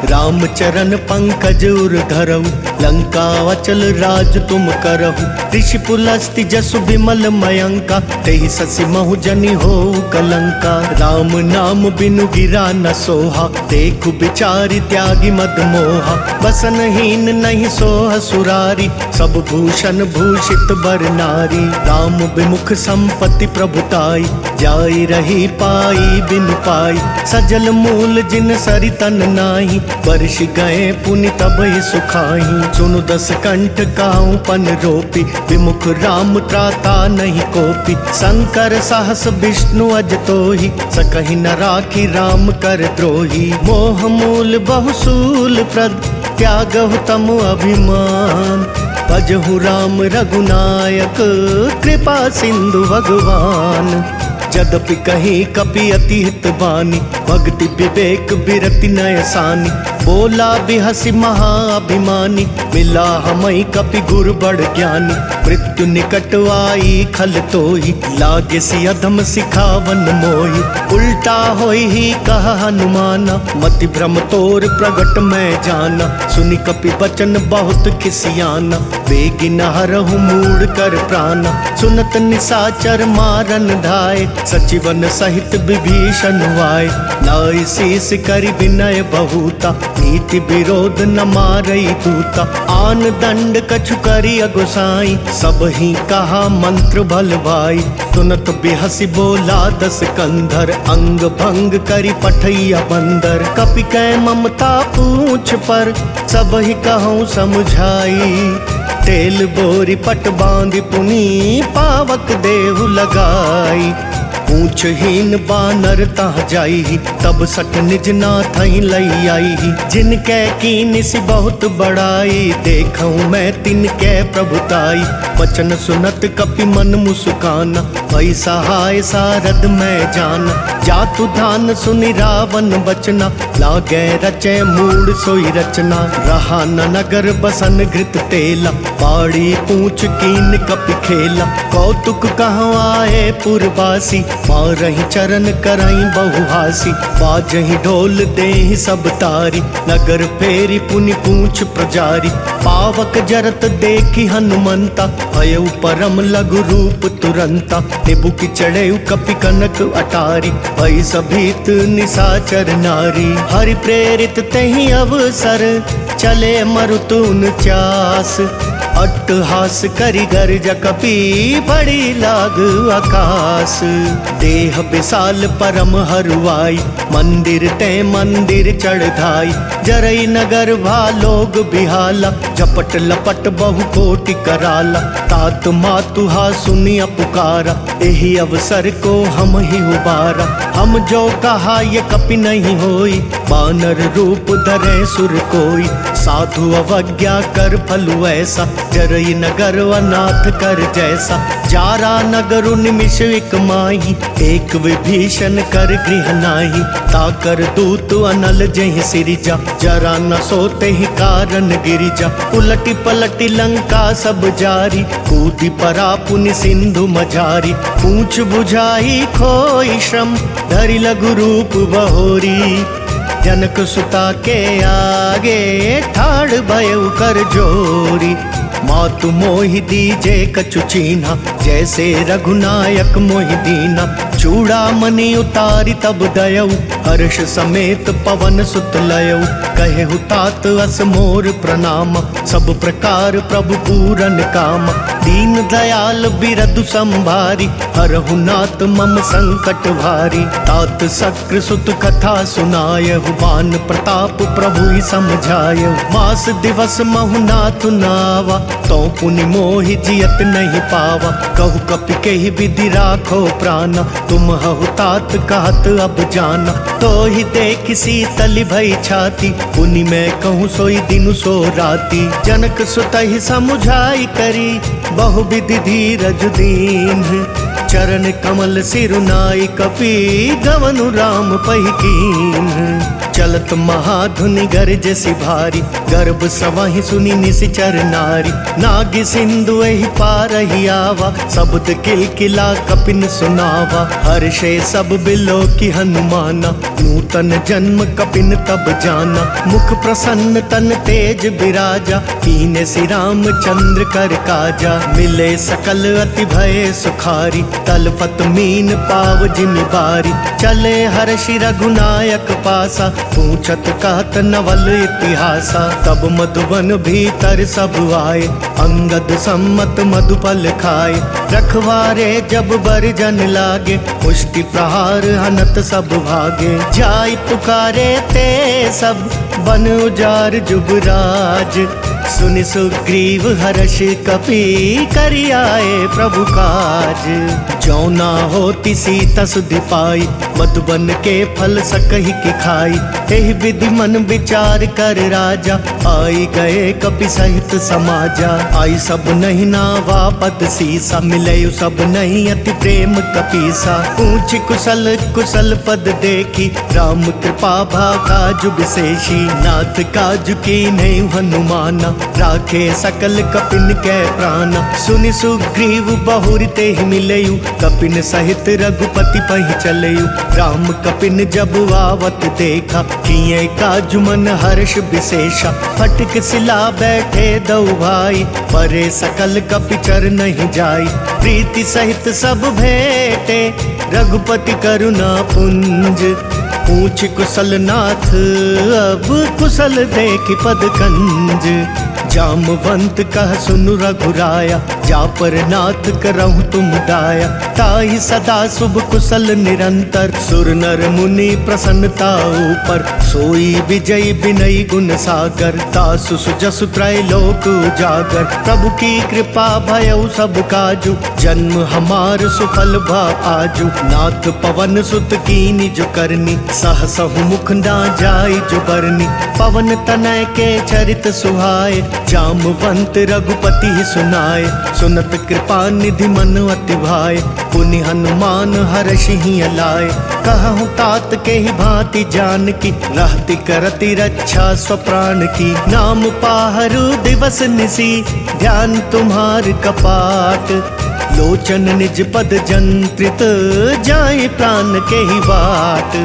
राम चरण पंकज उर धरऊ, लंका अचल राज तुम करहु। ऋषि पुलस्ति जसु विमल मयंका, तेहि ससि महु जनि हो कलंका। राम नाम बिनु गिरा न सोहा, देखु बिचारी त्यागी मद मोहा। बसनहीन नहीं सोह सुरारी, सब भूषण भूषित बर नारी। राम विमुख संपत्ति प्रभुताई, जाई रही पाई बिनु पाई। सजल मूल जिन सरि तन नाही, वर्ष गए पुनि तब ही सुखाई। सुनु दस कंठ काहू पन रोपी, विमुख राम त्राता नहीं कोपी। शंकर सहस विष्णु अज तोहि, सकहि न राखी राम कर द्रोही। मोह मूल बहुसूल प्रद, त्यागहु तम अभिमान। भजहु राम रघुनायक, कृपा सिंधु भगवान। जदपि कहीं कपि अति हित बानी, भक्ति विवेक बिरति नय सानी। बोला बिहसि महाअभिमानी, मिला हमई कपि गुर बड़ ज्ञानी। मृत्यु निकट आई खल तोहि, लागे सि अधम सिखावन मोहि। उल्टा होई ही कहा हनुमाना, मति भ्रम तोर प्रगट मैं जाना। सुनि कपि बचन बहुत खिसियाना, बेगी न हरहु मूढ़ कर प्राणा। सुनत निसाचर मारन धाय, सचिवन सहित विभीषण वाय। नाई शीस करि विनय बहुता, नीति विरोध न मारई दूता। आन दंड कछु करि अगुसाई, सब ही कहा मंत्र भल भाई। सुनत बिहसि बोला दस कंधर, अंग भंग करि पठैया बंदर। कपि कै ममता पूछ पर, सब ही कहूँ समझाई। तेल बोरी पट बांधि पुनी, पावक देहु लगाई। पूछहीन बानर तह जाई, तब सठ निज नाथई लई आई। जिनके कीन सि बहुत बड़ाई, देखूं मैं तिनके प्रभुताई। वचन सुनत कपि मन मुस्काना, भई सहाय सारद मैं जाना। जातु धान सुनि रावण बचना, लागे रचे मूड सोई रचना। रहा न नगर बसन घृत तेला, बाड़ी पूछ कीन कपि खेला। कौतुक कहूँ आए पुरवासी, मारहि चरण करई बहुहासी। बाजहि ढोल देहि सब तारी, नगर फेरी पुनि पूछ प्रजारी। पावक जरत देखी हनुमंता, भयउ परम लघु रूप तुरंता। निबुकि चढ़ेउ कपि कनक अटारी, भई सभीत निसाचर नारी। हरि प्रेरित तेहि अवसर, चले मरुतुन चास। अट्टहास करि गर्ज कपि, बड़ी लाग आकाश। देह विशाल परम हरुआई, मंदिर ते मंदिर चढ़ाई। जरई नगर भालोग बिहाला, झपट लपट बहु कोटि कराला। तात मातुहा सुनिया पुकारा, एहि अवसर को हम ही उबारा। हम जो कहा ये कपि नहीं होई, बानर रूप धरे सुर कोई। साधु अवज्ञा कर फलु ऐसा, जरई नगर अनाथ कर जैसा। जारा नगरु निमिष एक माही, एक विभीषण कर गृह नाही। ताकर दूत अनल जहि सिरिजा, जरा न सोते ही कारण गिरिजा। उलटी पलटी लंका सब जारी, कूदी परा पुनि सिंधु मझारी। पूछ बुझाई खोई श्रम, धरि लघु रूप बहोरी। जनक सुता के आगे, ठाड़ भयउ कर जोरी। मातु मोहि दीजे कछु चीन्हा, जैसे रघुनायक मोहि दीना। चूड़ामणि उतारी तब दयऊ, हर्ष समेत पवन सुत लयऊ। कहेहु तात अस मोर प्रणाम, सब प्रकार प्रभु पूरन काम। दीन दयाल बिरदु संभारी, हरहु नाथ मम संकट भारी। तात शक्र सुत कथा सुनायहु, बान प्रताप प्रभु ही समझायहु। मास दिवस महु नाथ नावा, तो पुनि मोहि जियत नहीं पावा। कहु कपि केहि विधि राखो प्राणा, तुम हहु तात कहत अब जाना। तो ही देख शीतल भई छाती, पुनि मैं कहूँ सोई दिनु सो राती। जनक सुत ही समुझाई करी, बहु विधि धीरज दीन। चरण कमल सिरुनाई कपि, गवनु राम पहिकीन। चलत महाधुनि गरज सिभारी, गर्भ स्रवहि सुनि निशिचर नारी। नाग सिंधु एहि पार ही आवा, शब्द किलकिला कपिन सुनावा। हर्षे सब बिलो की हनुमाना, नूतन जन्म कपिन तब जाना। मुख प्रसन्न तन तेज बिराजा, कीने सि राम चंद्र कर काजा। मिले सकल अति भय सुखारी, तलपत मीन पाव जिमि बारी। चले हर्षि रघुनायक पासा, पूछत कहत नवल इतिहासा। तब मधुबन भीतर सब आए, अंगद सम्मत मधुफल खाए। रखवारे जब बरजन लागे, पुष्टि प्रहार हनत सब भागे। जाय पुकारे ते सब, बन उजार जुबराज। सुनि सुग्रीव हर्ष कपि, करि आए प्रभु काज। जो ना होती सीता सुधि पाई, मधुबन के फल सकहि की खाई। एहि विधि मन विचार कर राजा, आई गए कपि सहित समाजा। आई सब नहीं नावा पद सीसा, मिले सब नहीं अति प्रेम कपीसा। पूछ कुशल कुशल पद देखी, राम कृपा भाका जुग विशेषी। नाथ काज की नहीं हनुमाना, राखे सकल कपिन के प्राण। सुनि सुग्रीव बहुर ते ही मिलयु, कपिन सहित रघुपति पहि चलयु। राम कपिन जब आवत देखा, किए काज मन हर्ष विशेषा। फटक सिला बैठे दो भाई, परे सकल कपिचर नहीं जाई। प्रीति सहित सब भेटे, रघुपति करुणा पुंज। पूछ कुशल नाथ अब, कुशल देखि पद कंज। जामवंत कह सुनु रघुराया, जा पर नाथ करहु तुम दाया। ताहि सदा शुभ कुशल निरंतर, सुर नर मुनि प्रसन्नता ऊपर। सोई विजय विनय गुण सागर, दासु सुजसु त्रैलोक उजागर। प्रभु की कृपा भयउ सब काजू, जन्म हमार सुफल भा आजू। नाथ पवन सुत कीनि जो करनी, सहसहु मुख ना जाय जो बरनी। पवन तनय के चरित सुहाए, जामवंत रघुपति ही सुनाए। सुनत कृपा निधि मन अति भाए, पुनि हनुमान हर्षि ही लाए। कहूँ तात के ही भांति जान की, रहती करती रक्षा स्वप्राण की। नाम पाहरु दिवस निसी, ध्यान तुम्हार कपाट। लोचन निज पद जंत्रित, जाए प्राण के ही बाट।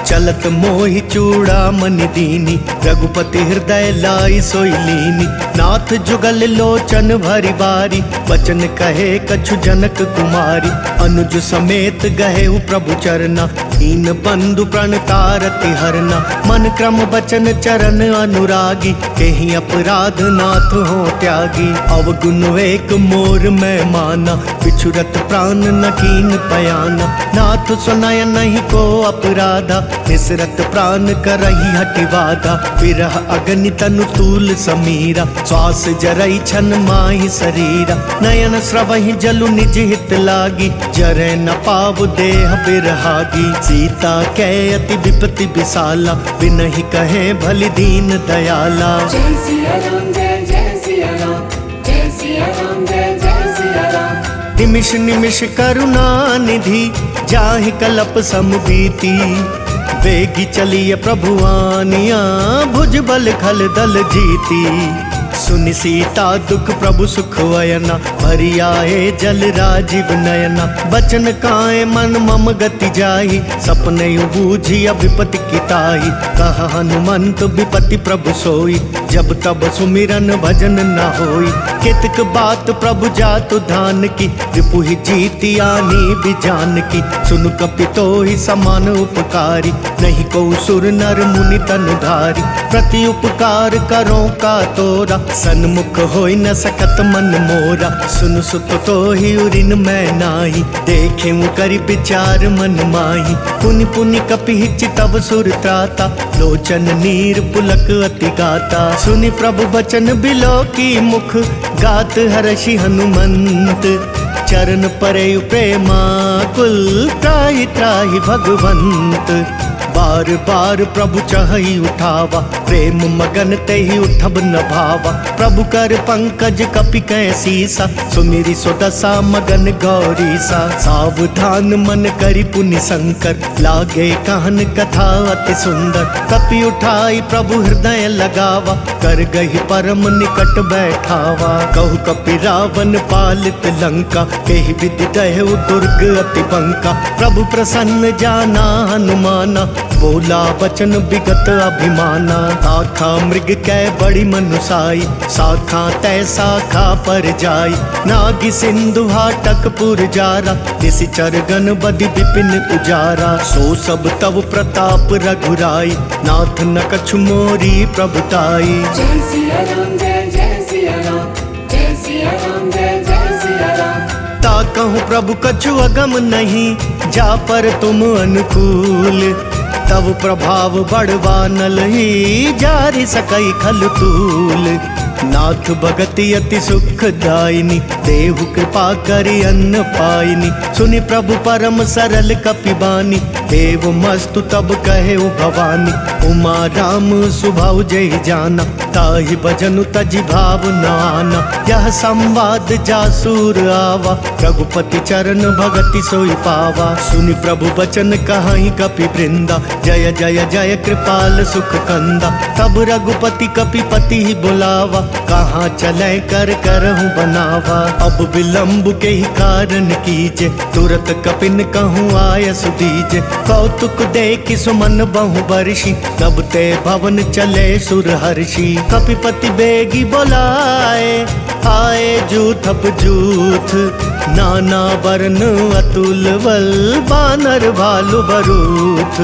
चलत मोहि चूड़ा मनि दीनी, रघुपति हृदय लाई सोई लीनी। नाथ जुगल लोचन भरी बारी, बचन कहे कछु जनक कुमारी। अनुज समेत गहे प्रभु चरना, दीन बंधु प्रण तारति हरना। मन क्रम बचन चरण अनुरागी, केहि अपराध नाथ हो त्यागी। अवगुण एक मोर मैं माना, बिछुरत प्राण न कीन पयाना। नाथ सुनय नहीं को अपराधा, निसरत प्राण करही हटि बाधा। विरह अग्नि तनु तूल समीरा, श्वास जरई छन माहि शरीरा। नयन स्रवहि जलु निज हित लागी, जरै न पाव देह बिरहागी। सीता कै अति विपति विशाला, बिनहि कहे भलि दीन दयाला। जय सिया राम जय जय सिया राम, जय सिया राम जय जय सिया राम। निमिष निमिष करुणा निधि, जाहि कलप समबीती। वेगी चलिए प्रभु आनिया, भुज बल खल दल जीती। सुनि सीता दुख प्रभु सुख वयना, भरि आए जल राजीव नयना। बचन काए मन मम गति जाहि, सपने बूझी विपति किताही। कह हनुमंत विपति प्रभु सोई, जब तब सुमिरन भजन न होई। कितक बात प्रभु जातु धान की, रिपु ही जीती आनी भी जान की। सुनु कपितो ही समान उपकारी, नहीं को सुर नर मुनि तनु धारी। प्रति उपकार करो का तोरा, सन्मुख होई न सकत मन मोरा। सुन सुत तो ही उरिन मैं नाही, देखे करि विचार मन माही। पुनि पुनि कपि चितव सुर त्राता, लोचन नीर पुलक अति गाता। सुनि प्रभु बचन बिलो की मुख, गात हर्षि हनुमंत, चरण परे प्रेमा कुल, त्राहि त्राहि भगवंत। बार बार प्रभु चहई उठावा, प्रेम मगन तेहि उठब न भावा। प्रभु कर पंकज कपि कै सीसा, सुमिरि सो दशा मगन गौरीसा। सावधान मन करि पुनि शंकर, लागे कहन कथा अति सुंदर। कपि उठाई प्रभु हृदय लगावा, कर गही परम निकट बैठावा। कहु कपि रावण पालित लंका, केहि विधि दहु दुर्ग अति बंका। प्रभु प्रसन्न जाना हनुमाना, बोला बचन विगत अभिमाना। आखा मृग कै बड़ी मनुसाई, शाखा तय शाखा पर जाई। नागि सिंधु हाटक पुर जारा, निशिचर गण बदि विपिन उजारा। सो सब तव प्रताप रघुराई, नाथ न कछु मोरी प्रभुताई। जय सिया राम जय जय सिया राम, जय सिया राम जय जय सिया राम। ता कहूँ प्रभु कछु अगम नहीं, जा पर तुम अनुकूल। तब प्रभाव बढ़वा नल ही, जारि सकई खल तूल। नाथ भगति अति सुखदायिनी, देहु कृपा करि अन्न पाइनी। सुनि प्रभु परम सरल कपि बानी, देव मस्तु तब कहे भवानी। उमा राम सुभाव जय जाना, ताहि भजनु तजि भाव न आना। यह संवाद जासूर आवा, रघुपति चरण भगति सोई पावा। सुनि प्रभु बचन कहाई कपि वृंदा, जय जय जय कृपाल सुख कंदा। तब रघुपति कपिपति ही बुलावा, कहाँ चले कर करहूँ बनावा। अब विलम्ब के ही कारण कीजे, तुरत कपिन कहूँ आय सुदीजे। कौतुक देखि सुमन बहु बरषि, तब ते भवन चले सुर हर्षि। कपिपति बेगी बोलाए, आए जूथप जूथ। नाना वर्ण अतुल बल, बानर भालु बरूथ।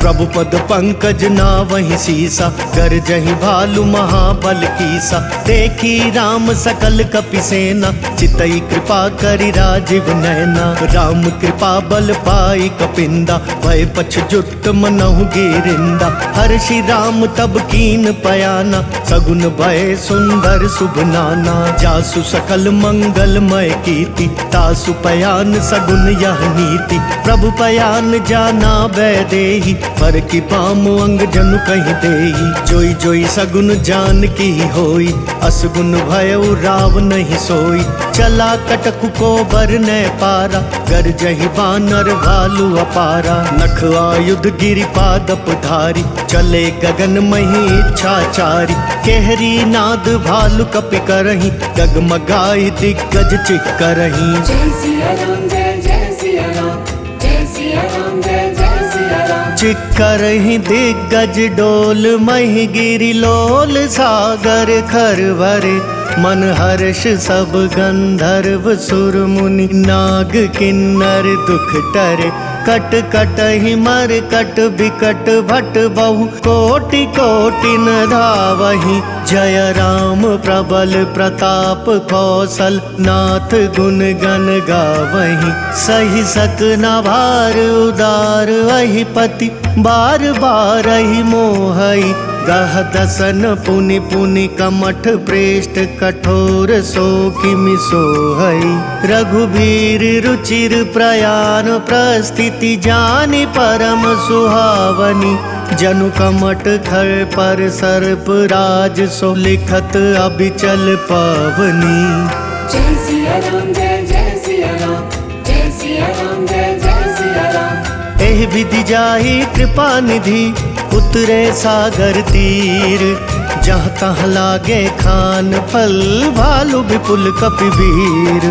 प्रभु पद पंकज ना वही सीसा, कर जही भालु महाबल कीसा। देखी राम सकल कपि सेना, चितई कृपा करि राजीव नैना। राम कृपा बल पाई कपिंदा, भय पछ जुट मनहु गिरिंदा। हर्षि राम तब कीन पयाना, सगुन भय सुंदर शुभ नाना। जासु सकल मंगलमय कीर्ति, तासु पयान सगुन यह नीति। प्रभु पयान जाना वैदेही, पर की पाम अंग जनु कहीं देही। जोई जोई सगुन जान की होई, असगुन भयउ राव नहीं सोई। चला कटकु को बर न पारा, गर जही बानर भालु अपारा। नख आयुध गिरि पादप धारी, चले गगन मही इच्छाचारी। केहरी नाद भालु कपि करही, डगमगाई दिग्गज चिक करही। जय सिया राम जय जय सिया राम, जय सिया राम जय जय सिया राम। चिक्करहि दिग्गज डोल, महि गिरि लोल सागर खरवरे। मन हर्ष सब गंधर्व सुर मुनि, नाग किन्नर दुख टरे। कट कटहि मर कट बिकट भट बहु, कोटि कोटि न धावहि। जय राम प्रबल प्रताप कौशल, नाथ गुण गण गावहि। सहि सक न भार उदार, अहि पति बार बार ही मोहई। गह दसन पुनि पुनि कमठ प्रेष्ठ, कठोर सो किमि सोहई। रघुबीर रुचिर प्रयाण, प्रस्थिति जानि परम सुहावनी। जनु कमठ खर पर सर्प राज, सो लिखत अबिचल पावनी। जय सिया राम जय जय सिया राम, जय सिया राम जय जय सिया राम। एहि विधि जाहि कृपा निधि, उतरे सागर तीर। जहाँ तहाँ लागे खान फल, भालु विपुल कपिवीर।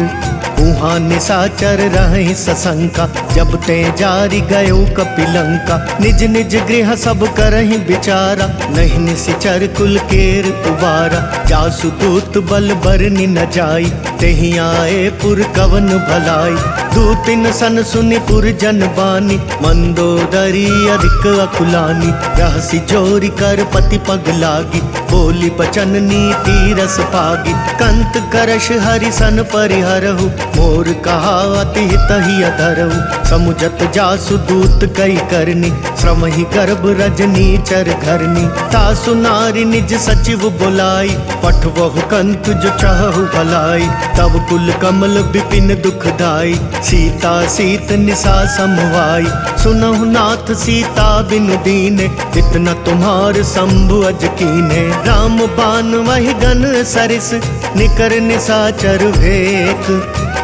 उहाँ निशाचर रहि सशंका, जब ते जारी गयो कपिलंका। निज निज गृह सब करहि विचारा, नहीं निशिचर कुल केर उबारा। जासु दूत बल बरनि न जाई, तेहि आए पुर कवन भलाई। दूतिन सन सुनि पुर जन बानी, मंदोदरी अधिक अकुलानी। रहसि जोरी कर पति पग लागी, बोली बचन नीति रस पागी। कंत करश हरि सन परिहरहु, मोर कहा अति हित ही अधरऊ, समुझत जासु दूत कई करनी, श्रम ही गर्भ रजनी चर घरनी। तासु नारी निज सचिव बुलाई, पठवहु कंत जो चाहु भलाई। तब कुल कमल विपिन दुखदाई, सीता सीत निशा समवाई। सुनहु नाथ सीता बिनु दीने, इतना तुम्हार शंभु अज कीने। राम बान वही गन सरिस, निकर निशाचर भेक।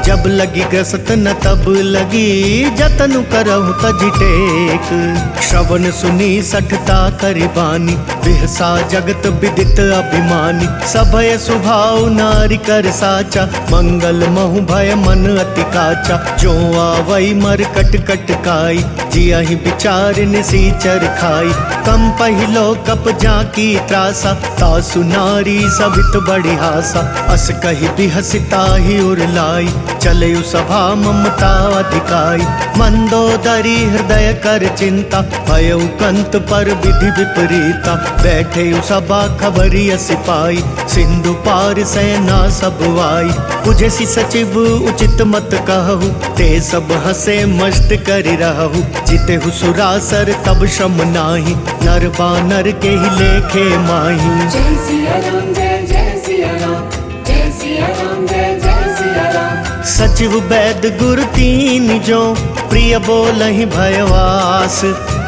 जब लगी ग्रसत न तब लगी, जतनु करहु तजि टेक। श्रवण सुनी सठता करिबानी, बिहसा जगत विदित अभिमानी। सभय स्वभाव नारी कर साचा, मंगल महु भय मन अति काचा। जो आवई मर कट कट काई, जियहि विचार निसीचर खाई। कम पहिलो कप जाकी त्रासा, तासु नारी सबित बड़ी हासा। अस कही बिहसिता ही उरलाई, चले सभा ममता अधिकाई। मंदोदरी हृदय कर चिंता, भयउ कंत पर विधि विपरीता। बैठे सभा खबरिय सिपाही, सिंधु पार सेना सब आई। पूजसी सचिव उचित मत कहु, ते सब हसे मस्त करि रहु। जितेहु सुरासर तब श्रम नाही, नर बानर के ही लेखे माही। जय सिया राम जय जय सिया राम, जय सिया राम जय जय सिया राम। सचिव वैद गुर तीन जो, प्रिय बोलहि भयवास।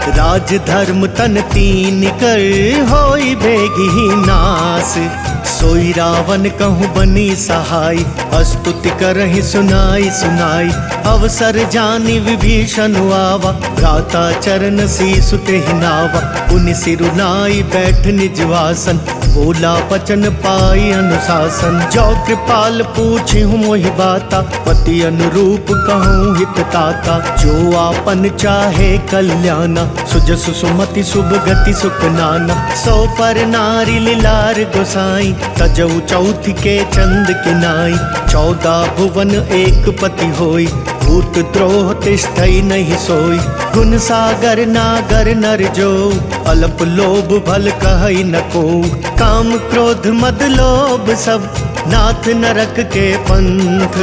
राज धर्म तन तीन कर, होई बेगी नास। सोई रावण कहूँ बनी सहाय, स्तुति करहि सुनाई सुनाई। अवसर जानी विभीषण आवा, भ्राता चरण शीसु तेहि नावा। पुनि सिरुनाई बैठ निज वासन, बोला बचन पाई अनुशासन। जो कृपाल पूछि मोहि बाता, पति अनुरूप कहूँ हित ताता। जो आपन चाहे कल्याणा, सुजसु सुमति शुभ गति सुख नाना। सो पर नारी लीलार गोसाई, तजऊ चौथ के चंद किनाई। 14 भुवन एक पति होई, भूत द्रोह तिष्ठई नहीं सोई। गुण सागर नागर नर जो, अल्प लोभ भल कहई न को। काम क्रोध मद लोभ सब, नाथ नरक के पंथ।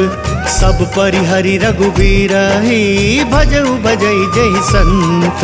सब परिहरि रघुबीर ही, भजऊ भजई जय संत।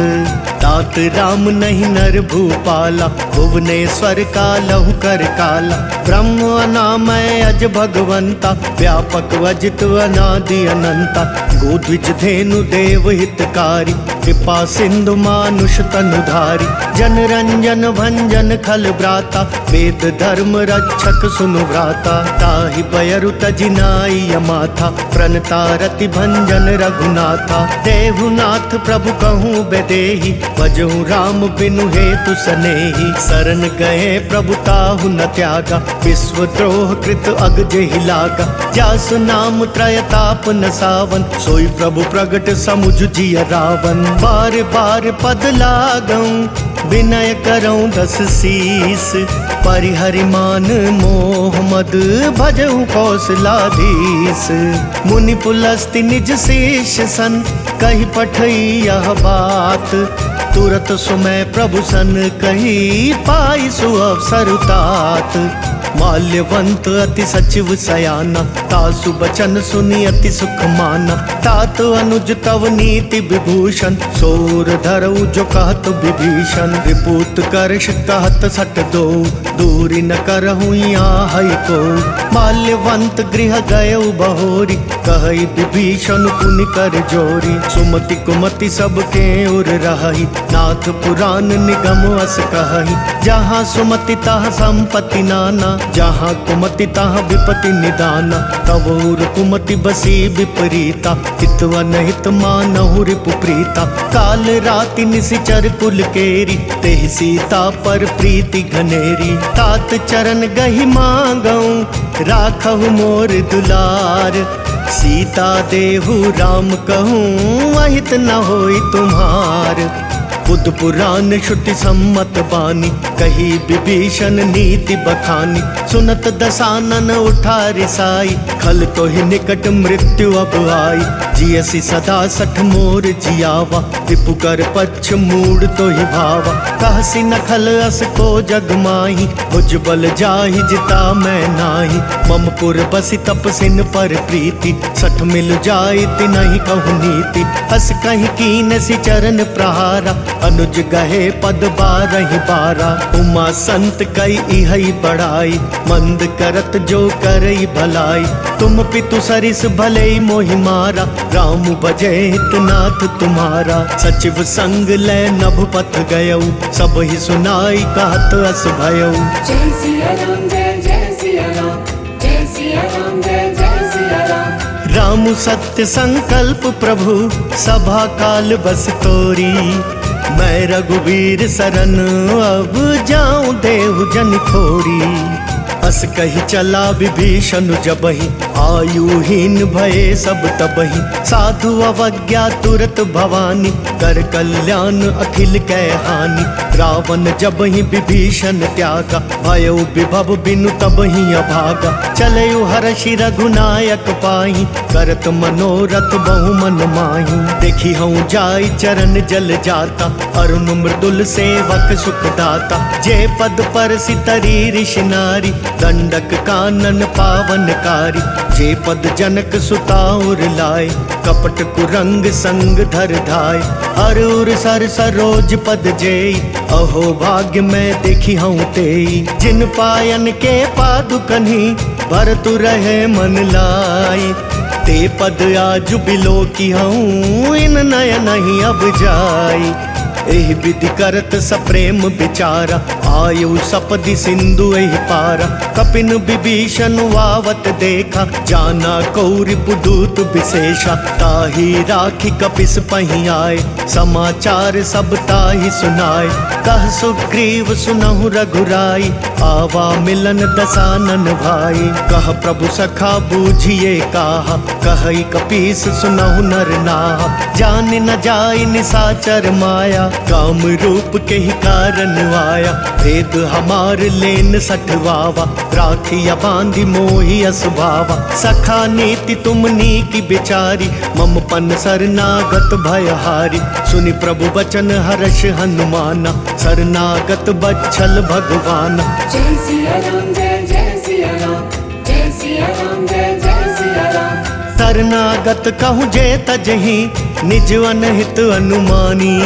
तात राम नहीं नर भूपाला, भुवनेश्वर का लहु कर काला। ब्रह्म अनामय अज भगवंता, व्यापक वजित अनादि अनंता। गोद्विज धेनु देव हितकारी, कृपा सिंधु मानुष तनुधारी। जन रंजन भंजन खल ब्राता, वेद धर्म रक्षक सुनु भ्राता। ताहि बयरु तजि नाई माथा, प्रणता रति भंजन रघुनाथा। देहुनाथ प्रभु कहूँ बेदेहि, भजहु राम बिनु हेतु सनेहि। शरण गए प्रभु ताहु न त्यागा, विश्वद्रोह कृत अग जेहि लागा। जासु नाम त्रयताप न सावन, सोई प्रभु प्रगट समुझ जिय रावण। बार बार पद लागऊं, विनय करऊं 10 शीस। परिहरि मान मोह मद, भजहु कौशलाधीश। मुनि पुलस्ति निज शेष सन, कही पठई यह बात। तुरत सुमय प्रभु सन कही, पाई सुअवसर तात। माल्यवंत अति सचिव सयाना, तासु बचन सुनी अति सुख माना। तात अनुज तव नीति विभूषण, सोर धरऊ जो कहत विभीषण। रिपुत करश कहत सट दो, दूरी न करहु यहाँ को। माल्यवंत गृह गए बहोरी, कहई विभीषण पुनि कर जोरी। सुमति कुमति सबके उर रही, नाथ पुराण निगम अस कहई। जहाँ सुमति तहाँ संपत्ति नाना, जहाँ कुमति तहाँ विपति निदाना। तब उर कुमति बसी विपरीता, हितवन हित मानहु रिपु प्रीता। काल राति निशिचर कुल केरी, तेहि सीता पर प्रीति घनेरी। तात चरण गहि मांगऊं, राखहु मोर दुलार। सीता देहु राम कहूँ, अहित न होई तुम्हार। बुद्ध पुराण श्रुति सम्मत बानी, कही विभीषण नीति बखानी। सुनत दसानन उठा रिसाई, खल तो ही निकट मृत्यु अब आई। जियसी सदा सठ मोर जियावा, विपु कर पक्ष मूड तो ही भावा। कहसी न खल अस को जग माही, भुज बल जाहि जिता मैं नाही। ममपुर बसी तपसिन पर प्रीति, सठ मिल जाई तिनहि कहु नीति। हस कहीं कीन सी चरण प्रहारा, अनुज गहे पद बारहि बारा। उमा संत कई इहई बढ़ाई, मंद करत जो करई भलाई। तुम पितु सरिस भले मोहि मारा, राम बजे हितनाथ तुम्हारा। सचिव संग ले नभ पथ गयऊ, सब ही सुनाई कहत अस भयऊ। जय सिया राम जय जय सिया राम, जय सिया राम जय जय सिया राम। राम सत्य संकल्प प्रभु, सभा काल बस तोरी। मैं रघुवीर सरन अब जाऊं देहु जन खोरी। अस कही चला विभीषण जबहि, आयुहीन भये सब तबहि। साधु अवज्ञा तुरत भवानी, कर कल्याण अखिल कै हानि। रावण जबहि विभीषण त्यागा, भयो विभव बिनु तबहि अभागा। चलयु हर्षि रघुनायक पाहि, करत मनोरथ बहु मन माहि। देखी हूँ जाई चरण जल जाता, अरुण मृदुल सेवक सुख दाता। जे पद पर सितरी ऋषि नारी, दंडक कानन पावनकारी। जे पद जनक सुताउर लाए, कपट कुरंग संग धर धाय। अरुर सर सरोज पद जेई, अहो भाग्य में देखी हूँ तेई। जिन पायन के पादुकन्ही, भरतु रहे मन लाई। ते पद आजु बिलो की हूँ, इन नयन ही अब जाई। एहि विधि करत सप्रेम विचारा, आयु सपदि सिंधु एहि पारा। कपिन विभीषण वावत देखा, जाना कौरि पुदूत विशेषा। ताहि राखी कपिस पहि आए, समाचार सब ताहि सुनाए। कह सुग्रीव सुनहु रघुराई, आवा मिलन दसानन भाई। कह प्रभु सखा बूझिए काहा, कहई कपीस सुनहु नर नाहा। जान न जाई निसाचर माया, काम रूप के ही कारण आया। भेद हमार लेन सठवावा, राखिया बांधी मोहि असुभावा। सखा नीति तुमनी की बिचारी, मम पन शरणागत भयहारी। सुनि प्रभु बचन हर्ष हनुमाना, शरणागत बच्छल भगवाना। जय सिया राम जय जय सिया राम, जय सिया राम जय जय सिया राम। शरणागत कहूँ जे तजहि, निज अनहित अनुमानी।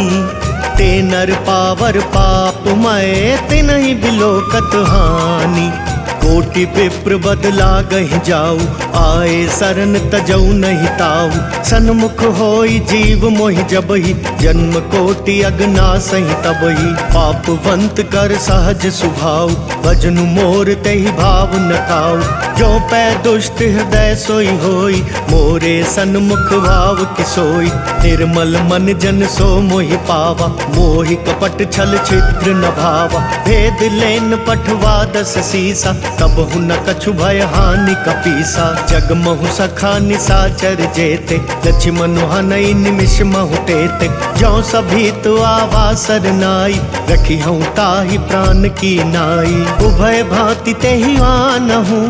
ते नर पावर पाप मय, तिनहि बिलोकत हानि। कोटि विप्र बदला गहि जाऊ, आए शरण तजऊ नहीं ताऊ। सन्मुख होई जीव मोहि जबहि, जन्म कोटि अगना सही तबहि। पापवंत कर सहज सुभाऊ, भजनु मोर तेहि भाव न खाऊ। जो पै दुष्ट हृदय सोई होई, मोरे सन्मुख भाव किसोई। निर्मल मन जन सो मोहि पावा, मोहि कपट छल छिद्र न भावा। भेद लेन पठवा दस सीसा, तब हु न कछु भय हानि कपीसा। जग महु सखा निसाचर जेते, लक्ष्मण हनई निमिष महु तेते। जो सभी तो आवासर नाई, रखी हूँ ताहि प्राण की नाई। उभय भांति तेहि आनहु,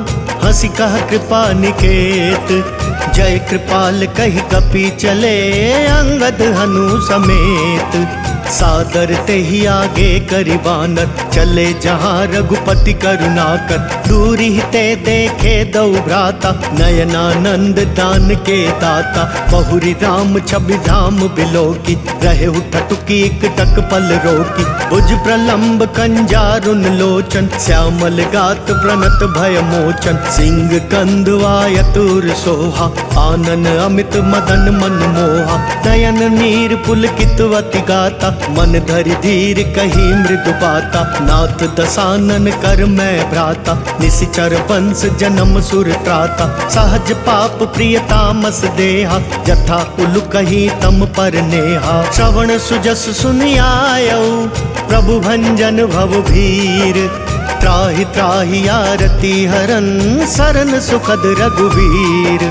हंसी कह कृपा निकेत। जय कृपाल कही कपि चले, अंगद हनु समेत। सादर ते ही आगे करि बानर, चले जहाँ रघुपति करुणाकर। दूरी ते देखे दौ भ्राता, नयनानंद दान के दाता। बहुरी राम छवि धाम बिलोकी, रहे ठटुकी एक टक पल रोकी। भुज प्रलंब कंजारुन लोचन, श्यामल गात प्रणत भय मोचन। सिंह कंद वायतुर सोहा, आनन अमित मदन मन मोहा। नयन नीर पुलकितवति गाता, मन धरि धीर कही मृदु बाता। नाथ दसानन कर मैं भ्राता, निशिचर वंश जन्म सुर त्राता। सहज पाप प्रिय तामस देहा, जथा उलु कही तम पर नेहा। श्रवण सुजस सुनि आयऊ, प्रभु भंजन भव भीर। त्राहि त्राहि आरती हरन, सरन सुखद रघुवीर।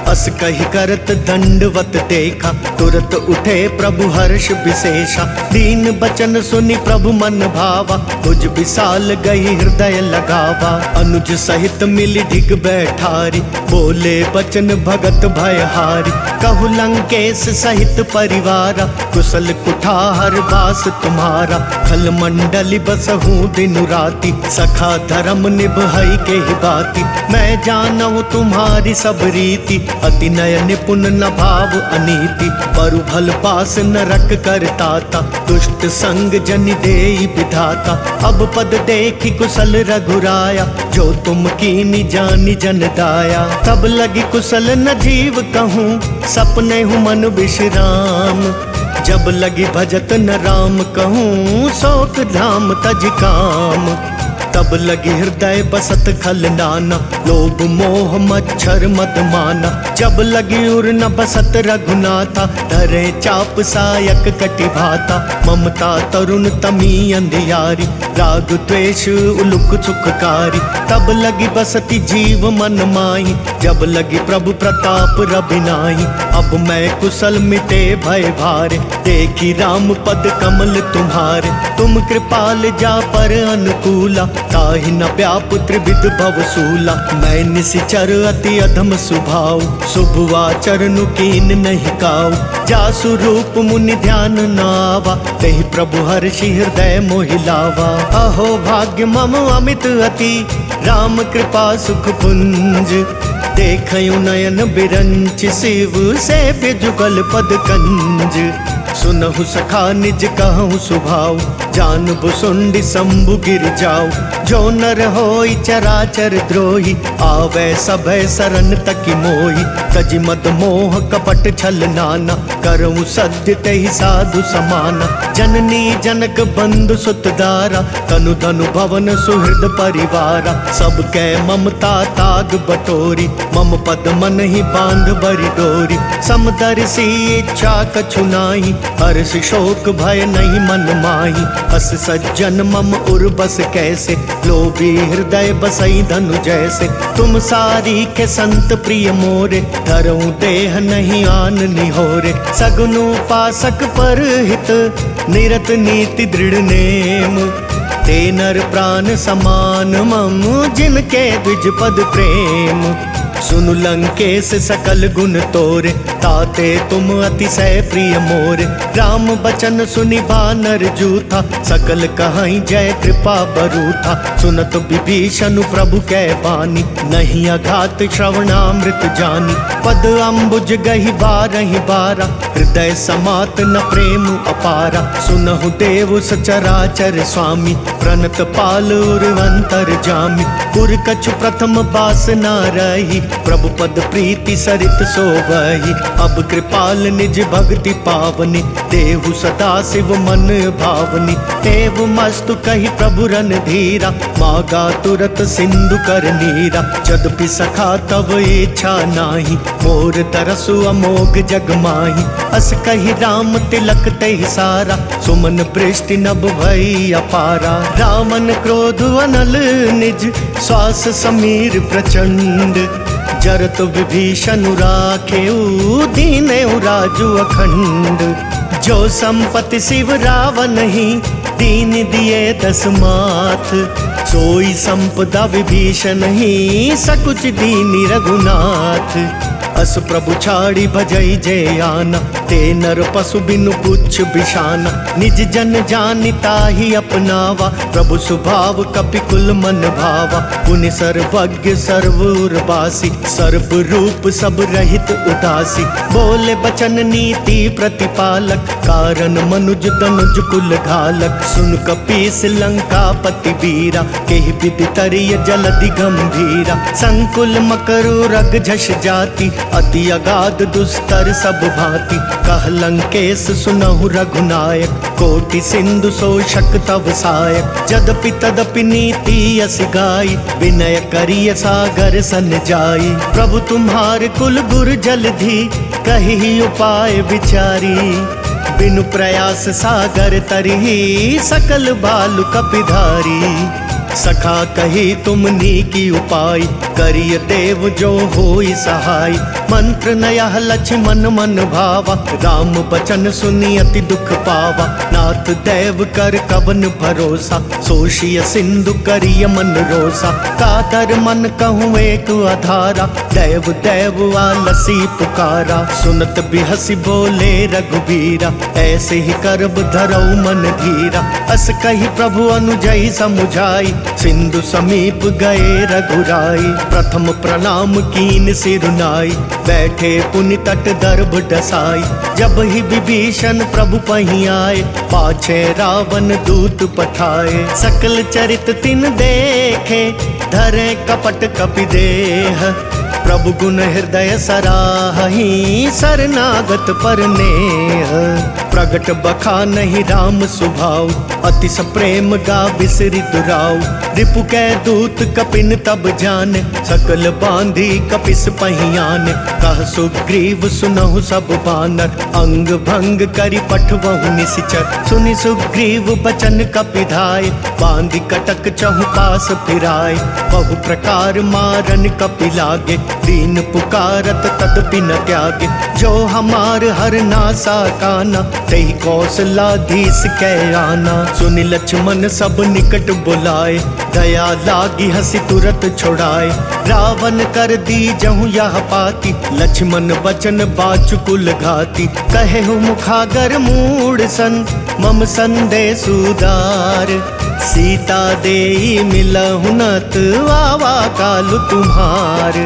अस कही करत दंडवत देखा, तुरत उठे प्रभु हर्ष विशेषा। दीन बचन सुनी प्रभु मन भावा, तुझ विशाल गई हृदय लगावा। अनुज सहित मिली ढिग बैठारी, बोले बचन भगत भयहारी। कहु लंकेश सहित परिवारा, कुशल कुठार बास तुम्हारा। खल मंडली बसहूँ दिन राति, सखा धर्म निभई के ही बाती। मैं जानूं तुम्हारी सब रीति, अति नय निपुण न भाव अनीति। परु भल पास नरक करताता, दुष्ट संग जन देई विधाता। अब पद देखी कुशल रघुराया, जो तुम कीनी जानी जन दाया। तब लगी कुशल न जीव कहूँ, सपने हूँ मन विश्राम। जब लगी भजत न राम कहूँ, शोक धाम तज काम। तब लगी हृदय बसत खल नाना, लोभ मोह मच्छर मद माना। जब लगी उर न बसत रघुनाथा, धरे चाप सायक कटि भाता। ममता तरुण तमी अंधियारी, राग द्वेष उलुक सुखकारी। तब लगी बसती जीव मन माही, जब लगी प्रभु प्रताप रबिनाही। अब मैं कुशल मिटे भय भारे, देखी राम पद कमल तुम्हारे। तुम कृपाल जा पर अनुकूला, ताहि न व्याप त्रिविध भवसूला। मैं निशिचर अति अधम स्वभाव, शुभ आचरण कीन नहीं काऊ। जासु रूप मुनि ध्यान नावा, तेहि प्रभु हर्षि हृदय मोहिलावा। अहो भाग्य मम अमित अति, राम कृपा सुख पुंज। देखयूं नयन बिरंच, शिव से जुगल पद कंज। सुनहु सखा निज कहूँ सुभाव, जानबु सुंडी शंभु गिर जाओ। जो नर होई चराचर द्रोही, आवे सभय शरण तकी मोही। तजि मद मोह कपट छल नाना, करऊं सद्य तेहि साधु समाना। जननी जनक बंधु सुत दारा, तनु धनु भवन सुहृद परिवारा। सब कै ममता ताग बटोरी, मम पद मन ही बांध बरी डोरी। समदर्शी इच्छा कछु नाही, हर्ष शोक भय नहीं मन माही। अस सज्जन मम उर बस कैसे, लोभी हृदय बसई धनु जैसे। तुम सारी के संत प्रिय मोरे, धरऊं देह नहीं आन निहोरे। सगुनु पासक पर हित, निरत नीति दृढ़ नेम। ते नर प्राण समान मम, जिनके द्विज पद प्रेम। सुनु लंकेश सकल गुण तोरे, ताते तुम अतिशय प्रिय मोरे। राम बचन सुनि बानर जूथा, सकल कहाई जय कृपा बरूथा। सुनत विभीषण प्रभु कै बानी, नहीं अघात श्रवणामृत जानी। पद अम्बुज गहि बारहि बारा, हृदय समात न प्रेम अपारा। सुनहु देव सचराचर स्वामी, प्रणत पाल उर्वंतर जामी। पुर कछु प्रथम बास न रही, प्रभु पद प्रीति सरित सोवही। अब कृपाल निज भक्ति पावनी, देहु सदा शिव मन भावनी। एव मस्तु कही प्रभु रन धीरा, मागा तुरत सिंधु कर नीरा। यद्यपि सखा तब इच्छा नाही, मोर तरसु अमोघ जग माही। अस कही राम तिलक तेहि सारा, सुमन पृष्टि नभ भई अपारा। रामन क्रोध अनल निज, श्वास समीर प्रचंड। जरत विभीषण राखेऊ, दीनेऊ राजु अखंड। जो संपत्ति शिव रावण ही, दीन दिए दस माथ। सोई संपदा विभीषण ही, सकुच दीनी रघुनाथ। अस प्रभु छाड़ी भजई जय आना, ते नर पशु बिनु पुच्छ बिशाना। निज जन जानिता ही अपनावा, प्रभु स्वभाव कपि कुल मन भावा। पुनि सर्वज्ञ सर्वउर्वासी, सर्व रूप सब रहित उदासी। बोले बचन नीति प्रतिपालक, कारण मनुज तनुज कुल घालक। सुन कपीस लंकापति वीरा, केहि विधि तरिय जलधि गंभीरा। संकुल मकरु रग झष जाति, अति अगाध दुस्तर सब भांति। कह लंकेश सुनहु रघुनायक, कोटि सिंधु शोषक तव सायक। जदपि तदपि नीति यस गाई, विनय करिय सागर सन जाई। प्रभु तुम्हारे कुल गुर जलधि, कही उपाय विचारी। बिनु प्रयास सागर तरही, सकल बालु कपिधारी। सखा कही तुमनी की उपाय, करिय देव जो होई सहाय। मंत्र नया लक्ष्मण मन भावा, राम बचन सुनी अति दुख पावा। नाथ देव कर कवन भरोसा, सोशिय सिंधु करिय मन रोसा। का कर मन कहूँ एक आधारा, देव देव आलसी पुकारा। सुनत बिहसी बोले रघुबीरा, ऐसे ही करब धरऊ मन धीरा। अस कही प्रभु अनुजई समुझाई, सिंधु समीप गए रघुराई। प्रथम प्रणाम कीन सिर नाई, बैठे पुनि तट दर्भ डसाई। जब ही विभीषण प्रभु पही आए, पाछे रावण दूत पठाए। सकल चरित तिन देखे, धरे कपट कपि देह। प्रभु गुण हृदय सराही, शरणागत पर नेह। प्रगट बखा नहीं राम सुभाव, अति सप्रेम गा बिसरि दुराव। रिपु कै दूत कपिन तब जाने, सकल बांधी कपिस पहियाने। कह सुग्रीव सुनहु सब बानर, अंग भंग करि पठवहु निशिचर। सुनि सुग्रीव बचन कपिधाय, बांधी कटक चहु पास फिराय। बहु प्रकार मारन कपि लागे, दीन पुकारत तदपि न त्यागे। जो हमार हर नासा काना, तही कौशलाधीश कै आना। सुनि लक्ष्मण सब निकट बुलाए, दया लागी हंसी तुरत छुड़ाए। रावण कर दी जहु यह पाती, लक्ष्मण बचन बाचुकुल घाती। कहे हूँ मुखागर मूड सन, मम संदेश उदार। सीता देई मिलहु नत, आवा कालु तुम्हार।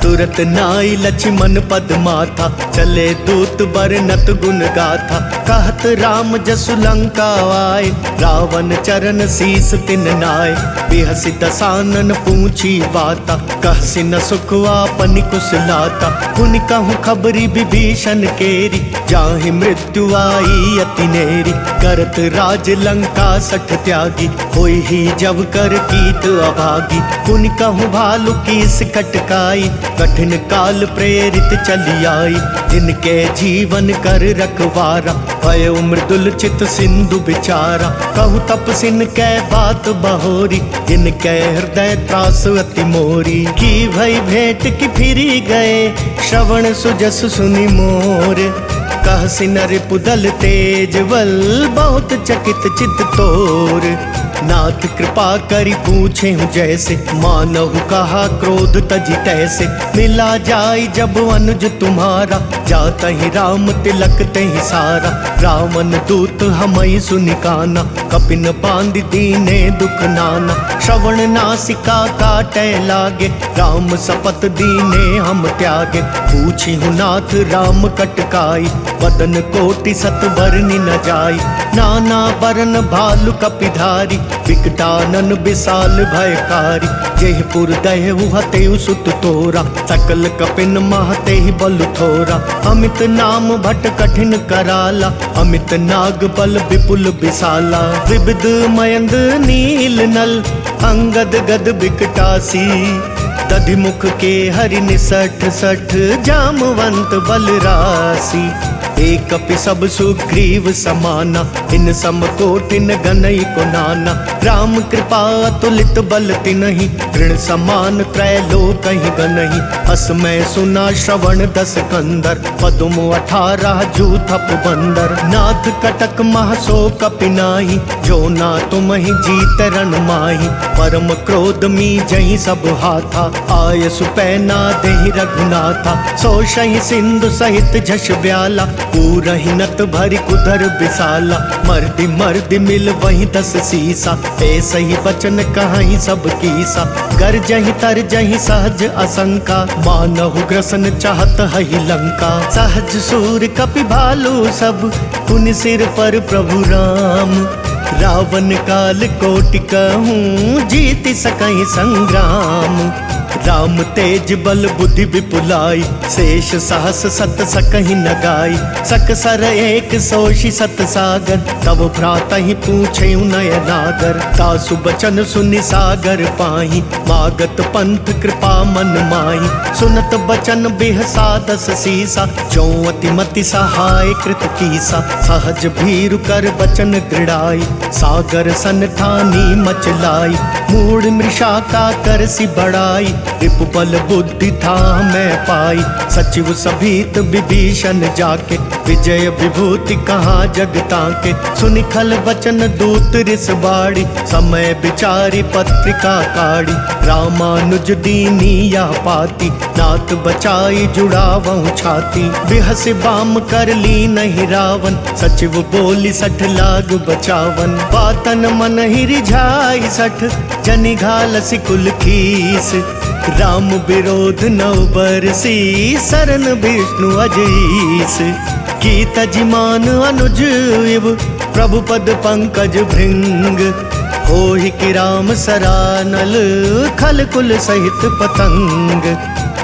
तुरत नाई लक्ष्मण पद माथा, चले दूत बरनत गुण गाथा। कहत राम जसु लंका आए, रावण चरण शीस तिन नाय। बिहसि दसानन पूछी बाता, कहसि न सुख आपनि कुशलाता। पुनि कहूँ खबरी विभीषण केरी, जाहि मृत्यु आई अति नेरी। करत राज लंका सठ त्यागी, होई ही जब कर कीत अभागी। पुनि कहूँ भालु कीस कटकाई, कठिन काल प्रेरित चली आई। जिनके जीवन कर रखवारा, भयो मृदुल चित सिंधु बिचारा। कहु तपसिन कै बात बहोरी, जिनके हृदय त्रास अति मोरी। की भई भेंट की फिरी गए, श्रवण सुजस सुनि मोर। कहसि नर पुदल तेज बल, बहुत चकित चित तोर। नाथ कृपा करि पूछे हूँ जैसे, मानहु कहा क्रोध तजी तैसे। मिला जाय जब अनुज तुम्हारा, जाता ही राम तिलक तेहि सारा। रावण दूत हमई सुनि काना, कपिन बांधि दीने दुख नाना। श्रवण नासिका काटे लागे, राम सपत दीने हम त्यागे। पूछी हूँ नाथ राम कटकाई, बदन कोटि सत बरनि न जाई। नाना बरन भालु कपिधारी, विकटानन विशाल भयकारी। जेहपुर दहेहु हतेउ सुत तोरा, सकल कपिन महते ही बल थोरा। अमित नाम भट कठिन कराला, अमित नाग बल विपुल विशाला। विविध मयंद नील नल, अंगद गद विकटासी। दधिमुख के हरि निसठ सठ, जामवंत बल राशि। एक कपि सब सुग्रीव समाना, इन सम कोटिन गनई को नाना। राम कृपा अतुलित बल तिनहि, तृण समान त्रैलोकहि गनहि। असमय सुना श्रवण दस कंदर, पदुम 18 जूथप बंदर। नाथ कटक महसो कपि नाही, जो ना तुमहि जीत रण माही। परम क्रोध मी जहि सब हाथा, आय सुपैना देहि रघुनाथा। सो सही सिंधु सहित झष ब्याला, पूरहि नत भरि कुधर विशाला। मर्दि मर्दि मिल वही 10 सीसा, ऐसे ही बचन कहीं सब कीसा। गर्जहि तरजहि सहज असंका, मानहु ग्रसन चाहत हहि लंका। सहज सूर कपि भालु सब, पुनि सिर पर प्रभु राम। रावण काल कोटि कहूँ, जीति सकहि संग्राम। राम तेज बल बुद्धि विपुलाई, शेष सहस सत सकहि न गाई। सकसर एक सोषि सत सागर, तब भ्रातहि पूछे नय नागर। तासु बचन सुनि सागर पाही, मागत पंथ कृपा मन माही। सुनत बचन बिहसा 10 सीसा, जो अति मति सहाय कृत कीसा। सहज भीरु कर बचन दृढ़ाई, सागर सन ठानी मचलाई, मूड मृषा का करसी बढ़ाई, रिपु बल बुद्धि था मैं पाई। सचिव सभीत विभीषण जाके, विजय विभूति कहाँ जगता के। सुनि खल बचन दूत रिस बाड़ी, समय विचारी पत्रिका काढ़ी। रामानुज दीनी या पाती, नाथ बचाई जुड़ावहु छाती। बिहस बाम कर ली नहीं रावण, सचिव बोली 60 लाग बचावन। बातन मन ही रिझाई 60, जनि घालसी कुल खीस। राम विरोध नौ बरसी, सरन विष्णु अजीस। गीत जिमान अनुज इव, प्रभु पद पंकज भृंग। होहि कि राम सरानल, खल कुल सहित पतंग।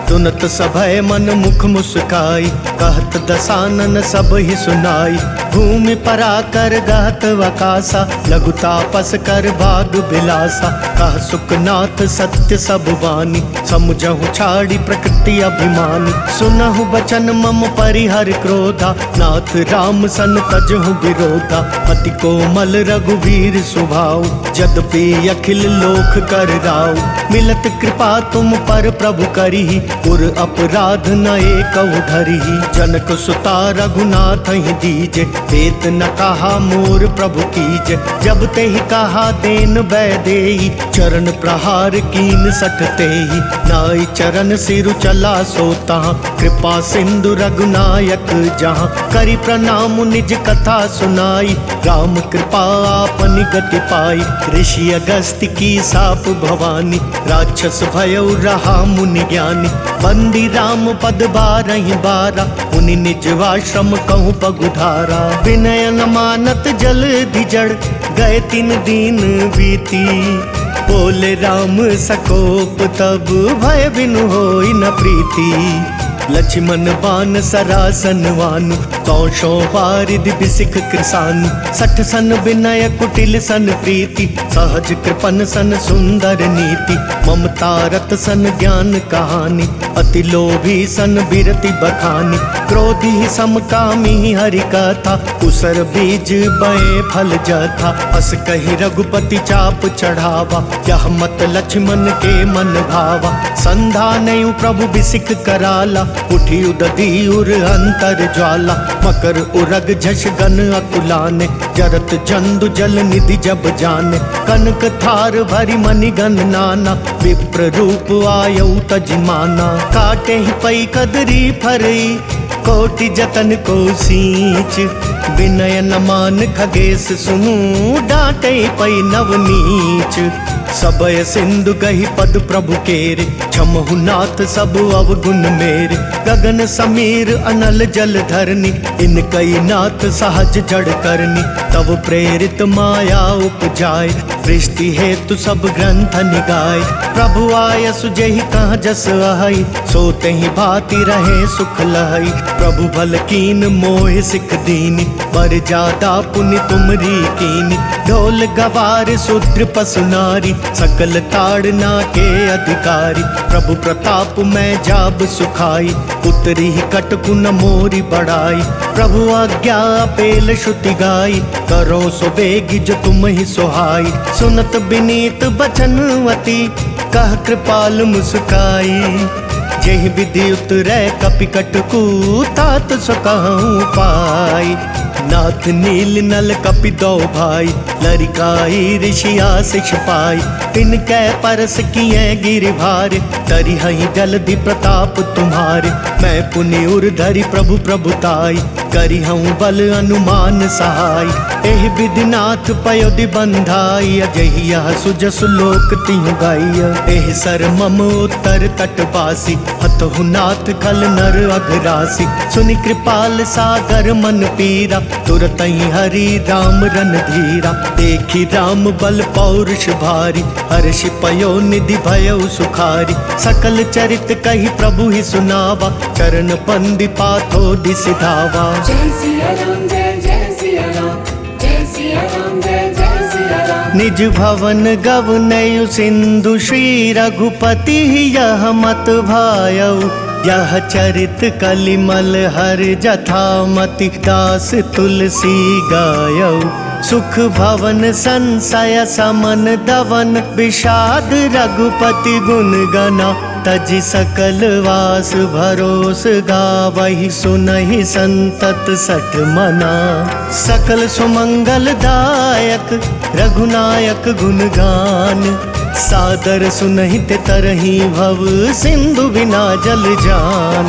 सुनत सभय मन मुख मुस्काई, कहत दसानन सब ही सुनाई। भूमि पराकर गात वकासा, लघु तापस कर भाग बिलासा। कह सुखनाथ सत्य सब वाणी, समुझहु छाड़ी प्रकृति अभिमानी। सुनहु बचन मम परिहर क्रोधा, नाथ राम सन तजहु विरोधा। अति कोमल रघुवीर सुभाऊ, यद्यपि अखिल लोक कर राऊ। मिलत कृपा तुम पर प्रभु करिहि, उर अपराध न एकउ धरिहि। जनक सुता रघुनाथ ही दीजे, वेत न कहा मोर प्रभु कीजे। जब ते ही कहा देन बैदेई, चरण प्रहार कीन 60 तेहि। नाई चरण सिरु चला सोता, कृपा सिंधु रघुनायक जहाँ। करि प्रणाम निज कथा सुनाई, राम कृपा आपनि गति पाई। ऋषि अगस्त्य की साप भवानी, राक्षस भयउ रहा मुनि ज्ञानी। बंदी राम पद बारहि बारा, मुनि निज आश्रम कहूँ पगुधारा। विनय न मानत जल धिजड़, गए 3 दिन बीती। बोले राम सकोप तब, भय बिनु होई न प्रीति। लक्ष्मण बान सरासन वानु, 100 वारिधि बिसिख कृसानु। 60 सन विनय कुटिल सन प्रीति, सहज कृपन सन सुंदर नीति। ममता रत सन ज्ञान कहानी, अति लोभी सन बिरति बखानी। क्रोधी समकामी हरि कथा, उसर बीज बए फल जथा। अस कही रघुपति चाप चढ़ावा, यह मत लक्ष्मण के मन भावा। संधा नहीं प्रभु बिसिख कराला, उठी उदधि उर अंतर ज्वाला। मकर उरग झष गन अकुलाने, जरत जंदु जल निधि जब जाने। कनक थार भरी मणिगन नाना, विप्र रूप आयउ तजमाना। काटे ही पई कदरी फरई, कोटि जतन को सींच। विनय न मान खगेश सुनु, डांटे पई नवनीच। सबय सिंधु गही पद प्रभु केरे, क्षमहु नाथ सब अवगुण मेरे। गगन समीर अनल जल धरनी, इन कई नाथ सहज जड़ करनी। तब प्रेरित माया उपजाय, सृष्टि हेतु सब ग्रंथ निगाय। प्रभु आय सुजहि कहाँ जस अहै, सोते ही भांति रहे सुख लहै। प्रभु भल कीन मोहि सिख दीनी, बर जादा पुनि तुमरी कीनी। ढोल गवार शूद्र पसु नारी, सकल ताड़ना के अधिकारी। प्रभु प्रताप मैं जाब सुखाई, उतरी ही कटकु न मोरी बढ़ाई। प्रभु आज्ञा पेल श्रुति गाई, करो सो बेगी जो तुम ही सुहाई। सुनत बिनीत बचनवती, कह कृपाल मुस्काई। जेहि विधि उतरै कपि कटकु, तात सो कहूँ पाई। नाथ नील नल कपि दो भाई, लरिकाई ऋषि आशिष पाई। तिनकै परस किए गिरि भारे, तरि हहि जलधि प्रताप तुम्हारे। मैं पुनि उर धरि प्रभु प्रभुताई, करि हूँ बल अनुमान सहाय। एहि विधि नाथ पयोधि बंधाई, अजहि यह सुजसु लोक तिहुँ गाइय। एहि सर मम उत्तर तटवासी, हतहु नाथ खल नर अघरासी। सुनि कृपाल सागर मन पीरा, तुरत ही हरि राम रन धीरा। देखी राम बल पौरुष भारी, हर्षि पयो निधि भयउ सुखारी। सकल चरित कही प्रभु ही सुनावा, चरण बंदी पाथो दिसि धावा। जय सिया राम जय जय सिया राम, जय सिया राम जय जय सिया राम। निज भवन गवनयु सिंधु, श्री रघुपति यह मत भायउ। यह चरित कलिमल हर जथामति दास तुलसी गायौ सुख भवन संशय समन दवन विषाद रघुपति गुण गना तजि सकल वास भरोस गावहि सुनहि संतत सठ मना सकल सुमंगल दायक रघुनायक गुणगान सादर सुनहित तरही भव सिंधु बिना जल जान।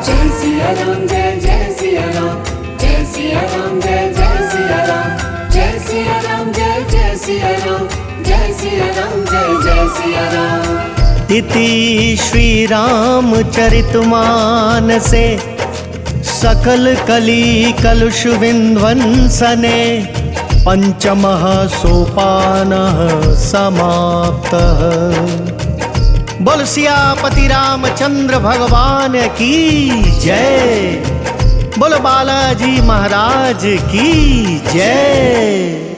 जय सिया राम जय सिया राम जय सिया राम जय सिया राम जय सिया राम जय सिया राम जय सिया राम जय सिया राम। इति श्री राम चरितमानसे सकल कली कलुष विध्वंसने पंचमः सोपानः समाप्तः। बोल सियापति रामचंद्र भगवान की जय। बोलो बालाजी महाराज की जय।